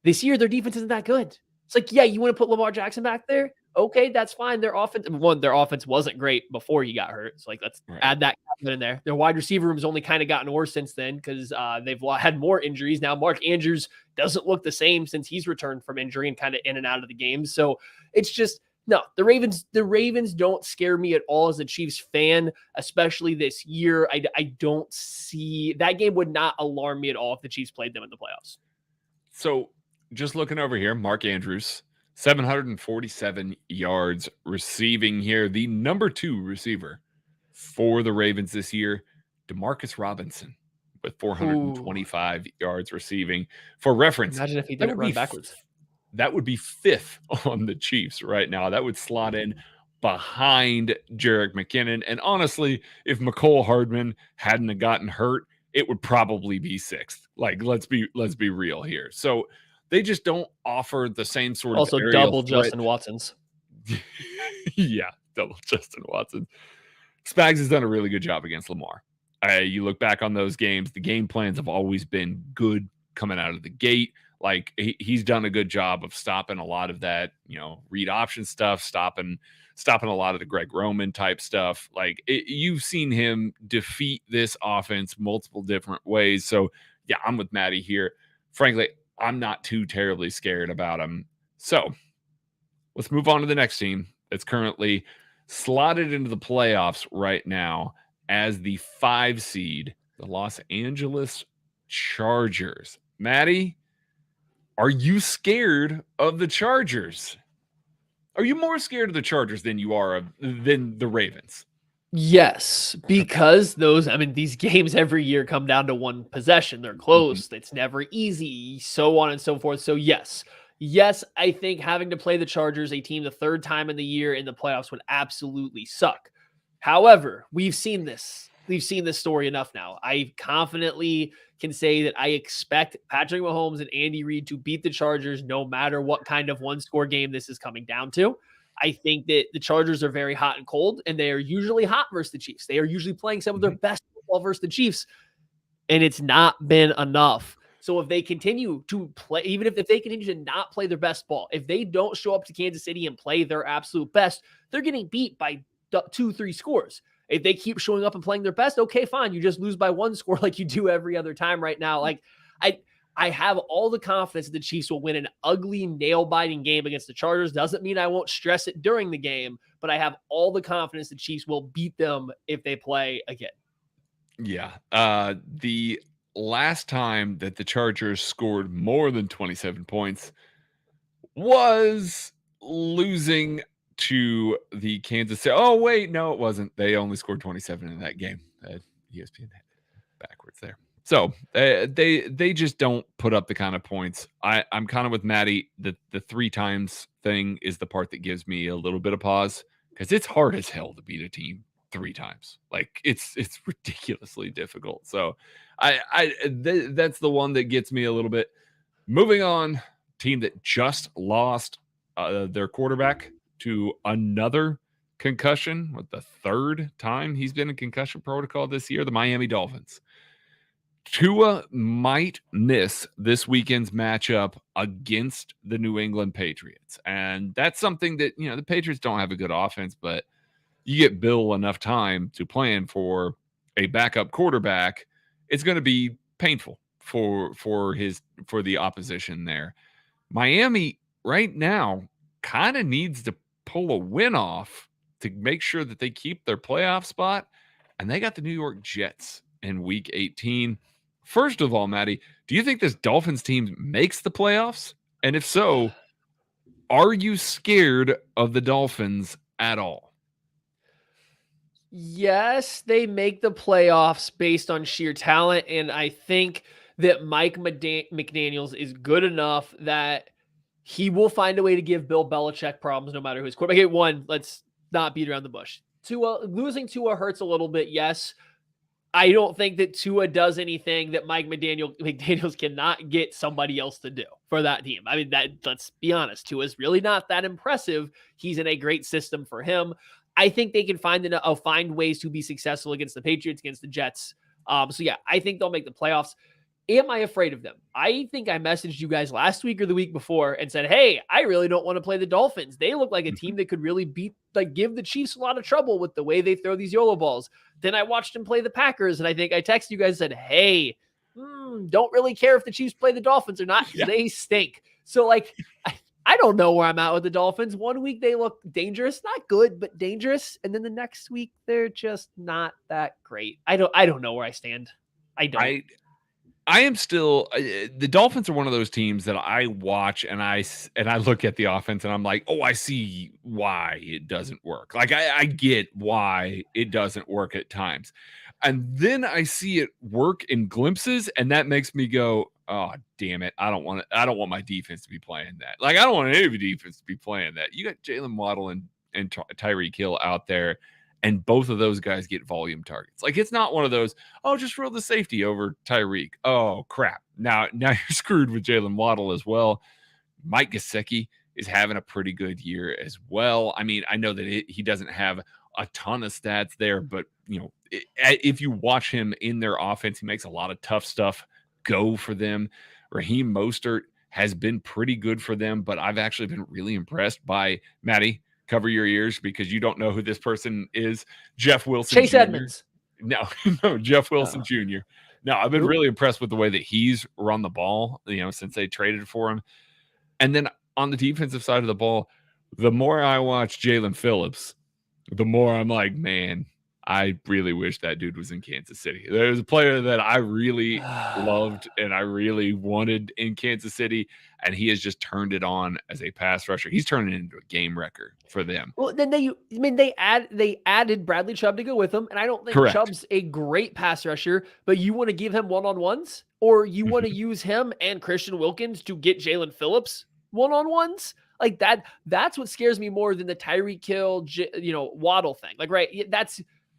this year, their defense isn't that good. It's like, yeah, you want to put Lamar Jackson back there? Okay, that's fine. Their offense wasn't great before he got hurt. So, let's add that in there. Their wide receiver room has only kind of gotten worse since then because they've had more injuries. Now, Mark Andrews doesn't look the same since he's returned from injury and kind of in and out of the game. So, it's just, no, the Ravens don't scare me at all as a Chiefs fan, especially this year. I don't see that game would not alarm me at all if the Chiefs played them in the playoffs. So, just looking over here, Mark Andrews, 747 yards receiving here. The number 2 receiver for the Ravens this year, Demarcus Robinson, with 425 yards receiving. For reference, imagine if he didn't run backwards. That would be 5th on the Chiefs right now. That would slot in behind Jerick McKinnon. And honestly, if McCole Hardman hadn't have gotten hurt, it would probably be 6th. Let's be real here. So they just don't offer the same sort also of aerial double threat. Justin Watson's. Yeah, double Justin Watson. Spags has done a really good job against Lamar. You look back on those games, the game plans have always been good coming out of the gate. He's done a good job of stopping a lot of that, read option stuff, stopping a lot of the Greg Roman type stuff. You've seen him defeat this offense multiple different ways. So yeah, I'm with Maddie here. Frankly, I'm not too terribly scared about him. So let's move on to the next team that's currently slotted into the playoffs right now as the 5 seed, the Los Angeles Chargers. Maddie, are you scared of the Chargers? Are you more scared of the Chargers than you are than the Ravens? Yes, because these games every year come down to one possession. They're close. It's never easy, so on and so forth. So yes, I think having to play the Chargers, a team the 3rd time in the year in the playoffs, would absolutely suck. However, we've seen this story enough now. I confidently can say that I expect Patrick Mahomes and Andy Reid to beat the Chargers no matter what kind of 1-score game this is coming down to. I think that the Chargers are very hot and cold, and they are usually hot versus the Chiefs. They are usually playing some of their best football versus the Chiefs, and it's not been enough. So if they continue to play, even if they continue to not play their best ball, if they don't show up to Kansas City and play their absolute best, they're getting beat by 2-3 scores. If they keep showing up and playing their best, okay, fine. You just lose by 1 score like you do every other time right now. I have all the confidence that the Chiefs will win an ugly, nail-biting game against the Chargers. Doesn't mean I won't stress it during the game, but I have all the confidence the Chiefs will beat them if they play again. Yeah. The last time that the Chargers scored more than 27 points was losing to the Kansas City. Oh, wait, no, it wasn't. They only scored 27 in that game. ESPN had it backwards there. So they just don't put up the kind of points. I'm kind of with Maddie. The 3 times thing is the part that gives me a little bit of pause, because it's hard as hell to beat a team 3 times. Like it's ridiculously difficult. So that's the one that gets me a little bit. Moving on, team that just lost their quarterback to another concussion, with the 3rd time he's been in concussion protocol this year, the Miami Dolphins. Tua might miss this weekend's matchup against the New England Patriots. And that's something that, the Patriots don't have a good offense, but you get Bill enough time to plan for a backup quarterback, it's going to be painful for the opposition there. Miami right now kind of needs to pull a win off to make sure that they keep their playoff spot. And they got the New York Jets in week 18. First of all, Maddie, do you think this Dolphins team makes the playoffs? And if so, are you scared of the Dolphins at all? Yes, they make the playoffs based on sheer talent. And I think that Mike McDaniels is good enough that he will find a way to give Bill Belichick problems no matter who's quarterback. Okay, one, let's not beat around the bush. Losing Tua hurts a little bit, yes. I don't think that Tua does anything that Mike McDaniels cannot get somebody else to do for that team. I mean, let's be honest, Tua's really not that impressive. He's in a great system for him. I think they can find ways to be successful against the Patriots, against the Jets. So yeah, I think they'll make the playoffs. Am I afraid of them? I think I messaged you guys last week or the week before and said, hey, I really don't want to play the Dolphins. They look like a team that could really give the Chiefs a lot of trouble with the way they throw these YOLO balls. Then I watched them play the Packers, and I think I texted you guys and said, hey, don't really care if the Chiefs play the Dolphins or not, because they stink. So I don't know where I'm at with the Dolphins. One week they look dangerous, not good, but dangerous. And then the next week they're just not that great. I don't know where I stand. I don't. I am still the Dolphins are one of those teams that I watch and I look at the offense and I'm like, oh, I see why it doesn't work. Like I get why it doesn't work at times. And then I see it work in glimpses, and that makes me go, oh, damn it. I don't want my defense to be playing that. Like, I don't want any of the defense to be playing that. You got Jalen Waddle and Tyreek Hill out there, and both of those guys get volume targets. Like, it's not one of those, oh, just roll the safety over Tyreek. Oh, crap. Now you're screwed with Jalen Waddle as well. Mike Gesicki is having a pretty good year as well. I mean, I know that he doesn't have a ton of stats there, but, if you watch him in their offense, he makes a lot of tough stuff go for them. Raheem Mostert has been pretty good for them, but I've actually been really impressed by Maddie. Cover your ears because you don't know who this person is. Jeff Wilson Chase Jr. Edmonds. No, Jeff Wilson Jr. No, I've been really impressed with the way that he's run the ball, since they traded for him. And then on the defensive side of the ball, the more I watch Jalen Phillips, the more I'm like, man, I really wish that dude was in Kansas City. There's a player that I really loved and I really wanted in Kansas City, and he has just turned it on as a pass rusher. He's turning it into a game wrecker for them. Well, then they added Bradley Chubb to go with him, and I don't think Correct. Chubb's a great pass rusher, but you want to give him one-on-ones, or you want to use him and Christian Wilkins to get Jalen Phillips one-on-ones? Like that's what scares me more than the Tyreek Hill, Waddle thing. Like, right,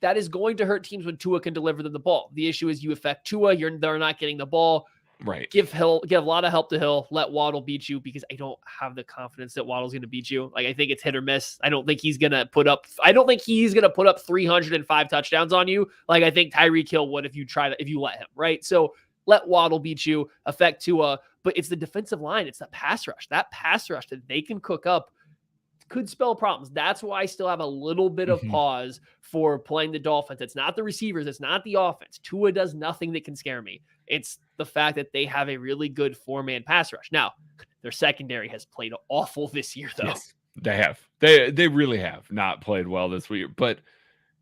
that is going to hurt teams when Tua can deliver them the ball. The issue is you affect Tua, they're not getting the ball. Right. Give a lot of help to Hill. Let Waddle beat you, because I don't have the confidence that Waddle's going to beat you. Like, I think it's hit or miss. I don't think he's going to put up 305 touchdowns on you. Like, I think Tyreek Hill would if you let him, right? So let Waddle beat you, affect Tua, but it's the defensive line. It's the pass rush. That pass rush that they can cook up could spell problems. That's why I still have a little bit of pause for playing the Dolphins. It's not the receivers. It's not the offense. Tua does nothing that can scare me. It's the fact that they have a really good 4-man pass rush. Now, their secondary has played awful this year, though. Yes, they have. They really have not played well this week, but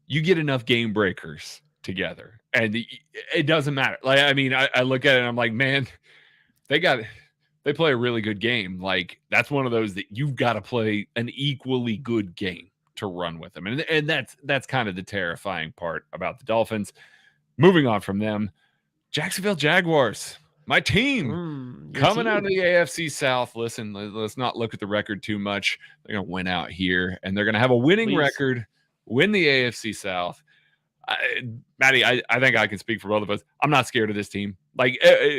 you get enough game breakers together and it doesn't matter. Like, I mean, I look at it and I'm like, man, they play a really good game. Like, that's one of those that you've got to play an equally good game to run with them. And that's kind of the terrifying part about the Dolphins. Moving on from them, Jacksonville Jaguars, my team, coming out of the AFC South. Listen, let's not look at the record too much. They're going to win out here, and they're going to have a winning record, win the AFC South. Maddie, I think I can speak for both of us. I'm not scared of this team. Like,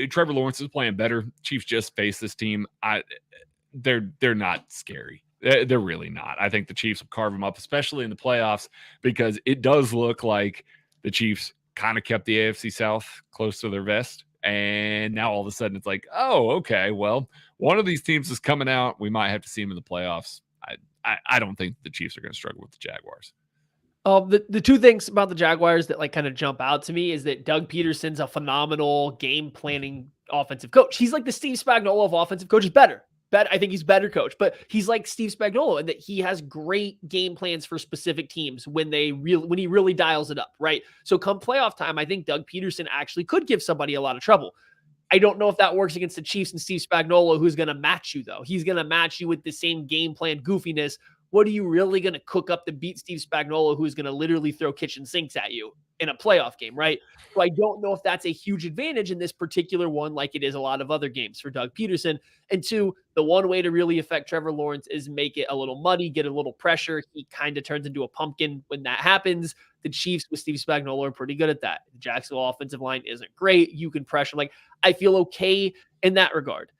Trevor Lawrence is playing better. Chiefs just faced this team. They're not scary. They're really not. I think the Chiefs will carve them up, especially in the playoffs, because it does look like the Chiefs kind of kept the AFC South close to their vest. And now all of a sudden it's like, oh, okay, well, one of these teams is coming out. We might have to see them in the playoffs. I don't think the Chiefs are going to struggle with the Jaguars. The two things about the Jaguars that like kind of jump out to me is that Doug Peterson's a phenomenal game planning offensive coach. He's like the Steve Spagnuolo of offensive coaches. I think he's better coach, but he's like Steve Spagnuolo in that he has great game plans for specific teams when he really dials it up, right? So come playoff time, I think Doug Peterson actually could give somebody a lot of trouble. I don't know if that works against the Chiefs and Steve Spagnuolo, who's going to match you, though. He's going to match you with the same game plan goofiness. What are you really going to cook up to beat Steve Spagnuolo, who's going to literally throw kitchen sinks at you in a playoff game, right? So I don't know if that's a huge advantage in this particular one, like it is a lot of other games for Doug Peterson. And two, the one way to really affect Trevor Lawrence is make it a little muddy, get a little pressure. He kind of turns into a pumpkin when that happens. The Chiefs with Steve Spagnuolo are pretty good at that. The Jacksonville offensive line isn't great. You can pressure. Like, I feel okay in that regard.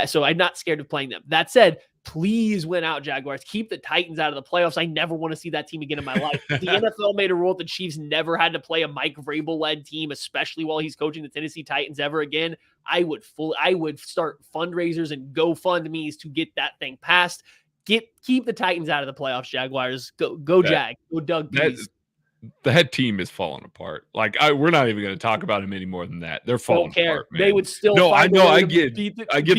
So I'm not scared of playing them. That said, please win out, Jaguars. Keep the Titans out of the playoffs. I never want to see that team again in my life. The NFL made a rule that the Chiefs never had to play a Mike Vrabel-led team, especially while he's coaching the Tennessee Titans ever again. I would start fundraisers and GoFundMe's to get that thing passed. Keep the Titans out of the playoffs, Jaguars. Go Jag. Go Doug, please. That team is falling apart. Like, we're not even going to talk about him any more than that. They're falling apart, man. They would still. No, I know. I get the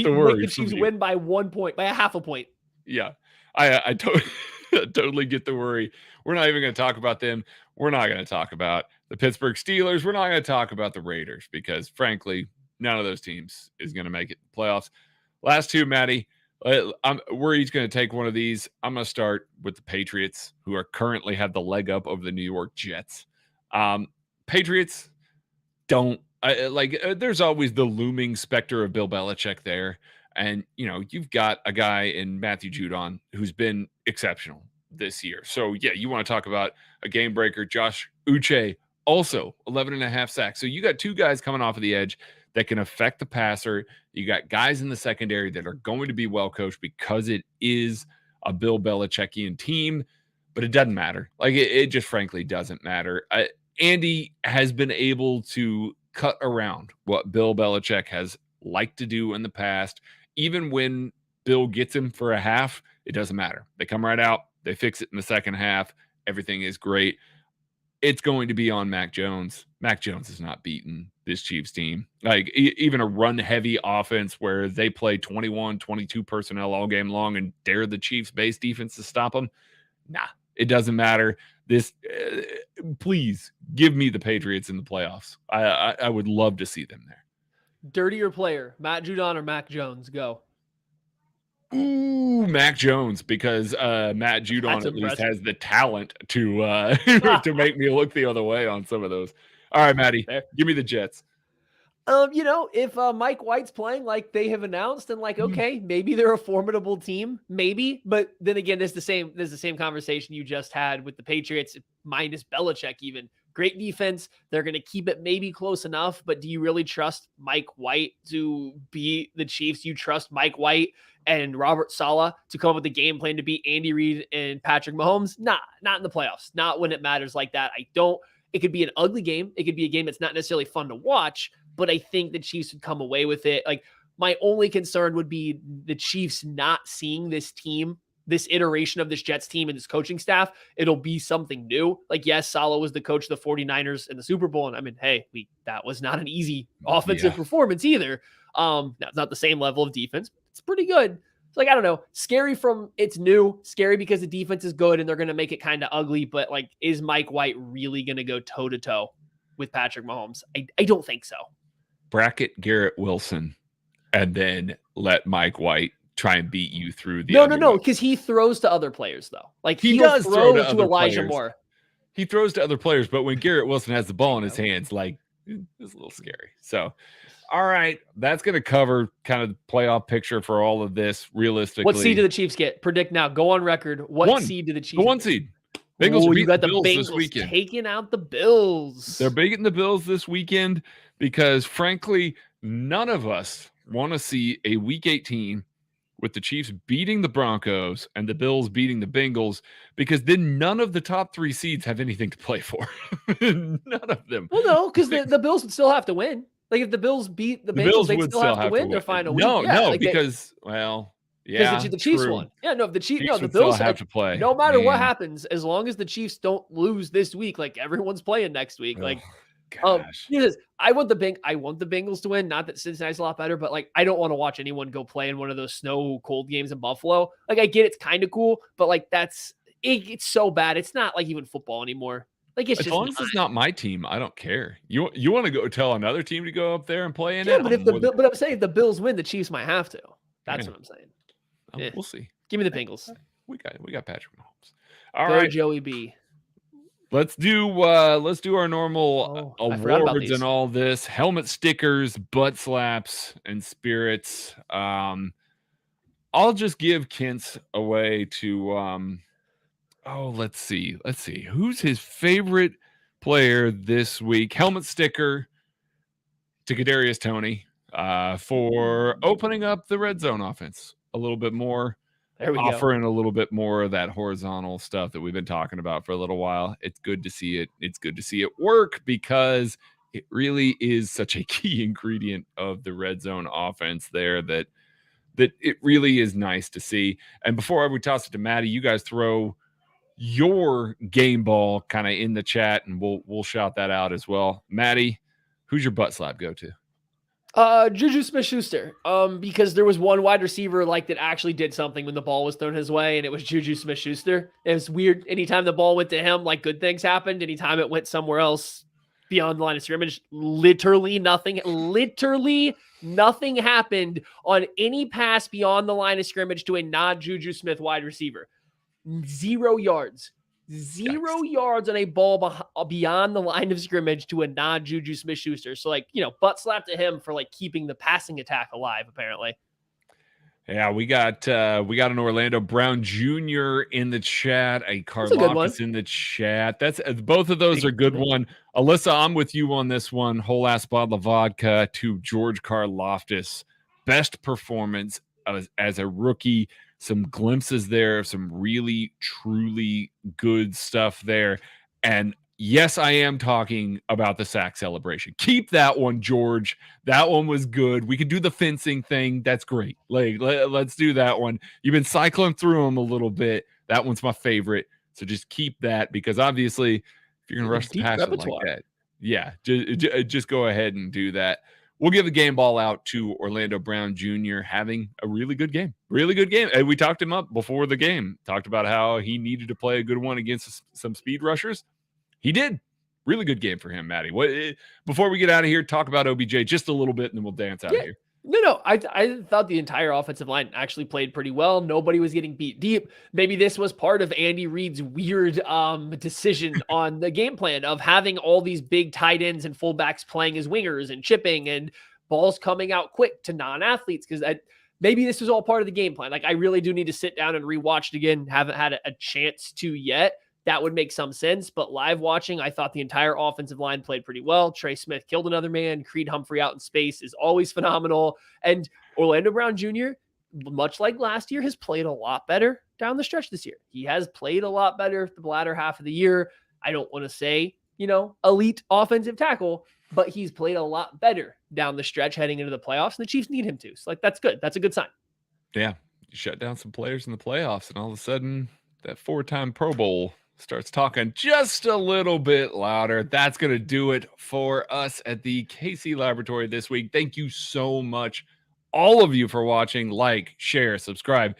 worry. The Chiefs win by 1 point, by a half a point. Yeah, I totally get the worry. We're not even going to talk about them. We're not going to talk about the Pittsburgh Steelers. We're not going to talk about the Raiders because, frankly, none of those teams is going to make it to the playoffs. Last two, Maddie. We're each going to take one of these. I'm going to start with the Patriots, who are currently have the leg up over the New York Jets. Patriots don't there's always the looming specter of Bill Belichick there. And, you've got a guy in Matthew Judon who's been exceptional this year. So, yeah, you want to talk about a game breaker. Josh Uche, also 11.5 sacks. So you got two guys coming off of the edge that can affect the passer. You got guys in the secondary that are going to be well coached because it is a Bill Belichickian team, but it doesn't matter. Like, it just frankly doesn't matter. Andy has been able to cut around what Bill Belichick has liked to do in the past. Even when Bill gets him for a half, it doesn't matter. They come right out. They fix it in the second half. Everything is great. It's going to be on Mac Jones. Mac Jones is not beating this Chiefs team. Like, even a run-heavy offense where they play 21, 22 personnel all game long and dare the Chiefs' base defense to stop them. Nah, it doesn't matter. Please give me the Patriots in the playoffs. I would love to see them there. Dirtier player, Matt Judon or Mac Jones? Go. Ooh, Mac Jones, because Matt Judon at least has the talent to to make me look the other way on some of those. All right, Maddie, give me the Jets. If Mike White's playing like they have announced, and okay, maybe they're a formidable team, maybe. But then again, there's the same conversation you just had with the Patriots, minus Belichick. Even great defense, they're going to keep it maybe close enough. But do you really trust Mike White to beat the Chiefs? You trust Mike White and Robert Saleh to come up with a game plan to beat Andy Reid and Patrick Mahomes? Not in the playoffs. Not when it matters like that. I don't. It could be an ugly game. It could be a game that's not necessarily fun to watch, but I think the Chiefs would come away with it. Like, my only concern would be the Chiefs not seeing this team this iteration of this Jets team and this coaching staff, it'll be something new. Like, yes, Saleh was the coach of the 49ers in the Super Bowl. And I mean, hey, that was not an easy offensive performance either. That's not the same level of defense. It's pretty good. It's like, I don't know, scary from it's new, scary because the defense is good and they're going to make it kind of ugly. But like, is Mike White really going to go toe to toe with Patrick Mahomes? I don't think so. Bracket Garrett Wilson and then let Mike White try and beat you through the No, because he throws to other players though. Like he does throw to Elijah players. Moore. He throws to other players, but when Garrett Wilson has the ball in his hands, like it's a little scary. So, all right, that's going to cover kind of the playoff picture for all of this. Realistically, what seed do the Chiefs get? Predict now. Go on record. What seed do the Chiefs? The 1 seed. Bengals you got the Bills Bengals this weekend. taking out the Bills. They're beating the Bills this weekend because, frankly, none of us want to see a Week 18 with the Chiefs beating the Broncos and the Bills beating the Bengals, because then none of the top 3 seeds have anything to play for. None of them. Well, no, because the Bills would still have to win. Like, if the Bills beat the Bengals, they'd still have to win their final week. No, because, because the Chiefs won. Yeah, no, if the Chiefs the Bills have to play. No matter what happens, as long as the Chiefs don't lose this week, like everyone's playing next week. Like, gosh. I want the Bengals to win. Not that Cincinnati's a lot better, but like I don't want to watch anyone go play in one of those snow cold games in Buffalo. Like I get it's kind of cool, but like it's so bad. It's not like even football anymore. Like it's as just long as it's not my team, I don't care. You want to go tell another team to go up there and play in it? But but I'm saying if the Bills win, the Chiefs might have to. That's what I'm saying. We'll see. Give me the Bengals. We got Patrick Mahomes. All go right, Joey B. Let's do our normal awards and all this. Helmet stickers, butt slaps, and spirits. I'll just give Kent's away to let's see. Who's his favorite player this week? Helmet sticker to Kadarius Toney for opening up the red zone offense a little bit more. There we offering a little bit more of that horizontal stuff that we've been talking about for a little while. It's good to see it. It's good to see it work because it really is such a key ingredient of the red zone offense there that it really is nice to see. And before we toss it to Maddie, you guys throw your game ball kind of in the chat and we'll shout that out as well. Maddie, who's your butt slap go to? Juju Smith-Schuster, because there was one wide receiver like that actually did something when the ball was thrown his way, and it was Juju Smith-Schuster. It was weird. Anytime the ball went to him, like good things happened. Anytime it went somewhere else beyond the line of scrimmage, literally nothing happened on any pass beyond the line of scrimmage to a non-Juju Smith wide receiver. 0 yards. 0 yards on a ball beyond the line of scrimmage to a non-Juju Smith-Schuster. So, butt slap to him for, keeping the passing attack alive, apparently. Yeah, we got an Orlando Brown Jr. in the chat, a Karlaftis in the chat. That's both of those are good one. Alyssa, I'm with you on this one. Whole ass bottle of vodka to George Karlaftis. Best performance as a rookie. Some glimpses there of some really, truly good stuff there. And yes, I am talking about the sack celebration. Keep that one, George. That one was good. We could do the fencing thing. That's great. Let's do that one. You've been cycling through them a little bit. That one's my favorite. So just keep that, because obviously if you're going to rush the passer like that, just go ahead and do that. We'll give the game ball out to Orlando Brown Jr. having a really good game. Really good game. And we talked him up before the game. Talked about how he needed to play a good one against some speed rushers. He did. Really good game for him, Maddie. Before we get out of here, talk about OBJ just a little bit, and then we'll dance out of here. No. I thought the entire offensive line actually played pretty well. Nobody was getting beat deep. Maybe this was part of Andy Reid's weird decision on the game plan of having all these big tight ends and fullbacks playing as wingers and chipping and balls coming out quick to non-athletes, because maybe this was all part of the game plan. I really do need to sit down and rewatch it again. Haven't had a chance to yet. That would make some sense. But live watching, I thought the entire offensive line played pretty well. Trey Smith killed another man. Creed Humphrey out in space is always phenomenal. And Orlando Brown Jr., much like last year, has played a lot better down the stretch this year. He has played a lot better the latter half of the year. I don't want to say, elite offensive tackle, but he's played a lot better down the stretch heading into the playoffs, and the Chiefs need him to. So, that's good. That's a good sign. Yeah. shut down some players in the playoffs, and all of a sudden, that 4-time Pro Bowl starts talking just a little bit louder. That's going to do it for us at the KC Laboratory this week. Thank you so much, all of you, for watching. Like, share, subscribe.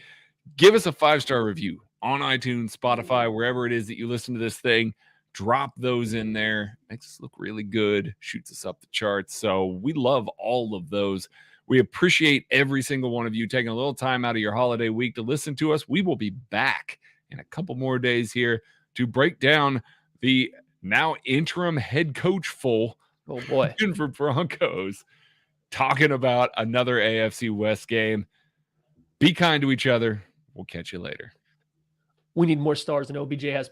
Give us a 5-star review on iTunes, Spotify, wherever it is that you listen to this thing. Drop those in there. Makes us look really good. Shoots us up the charts. So we love all of those. We appreciate every single one of you taking a little time out of your holiday week to listen to us. We will be back in a couple more days here to break down the now interim head coach full Denver Broncos, talking about another AFC West game. Be kind to each other. We'll catch you later. We need more stars than OBJ has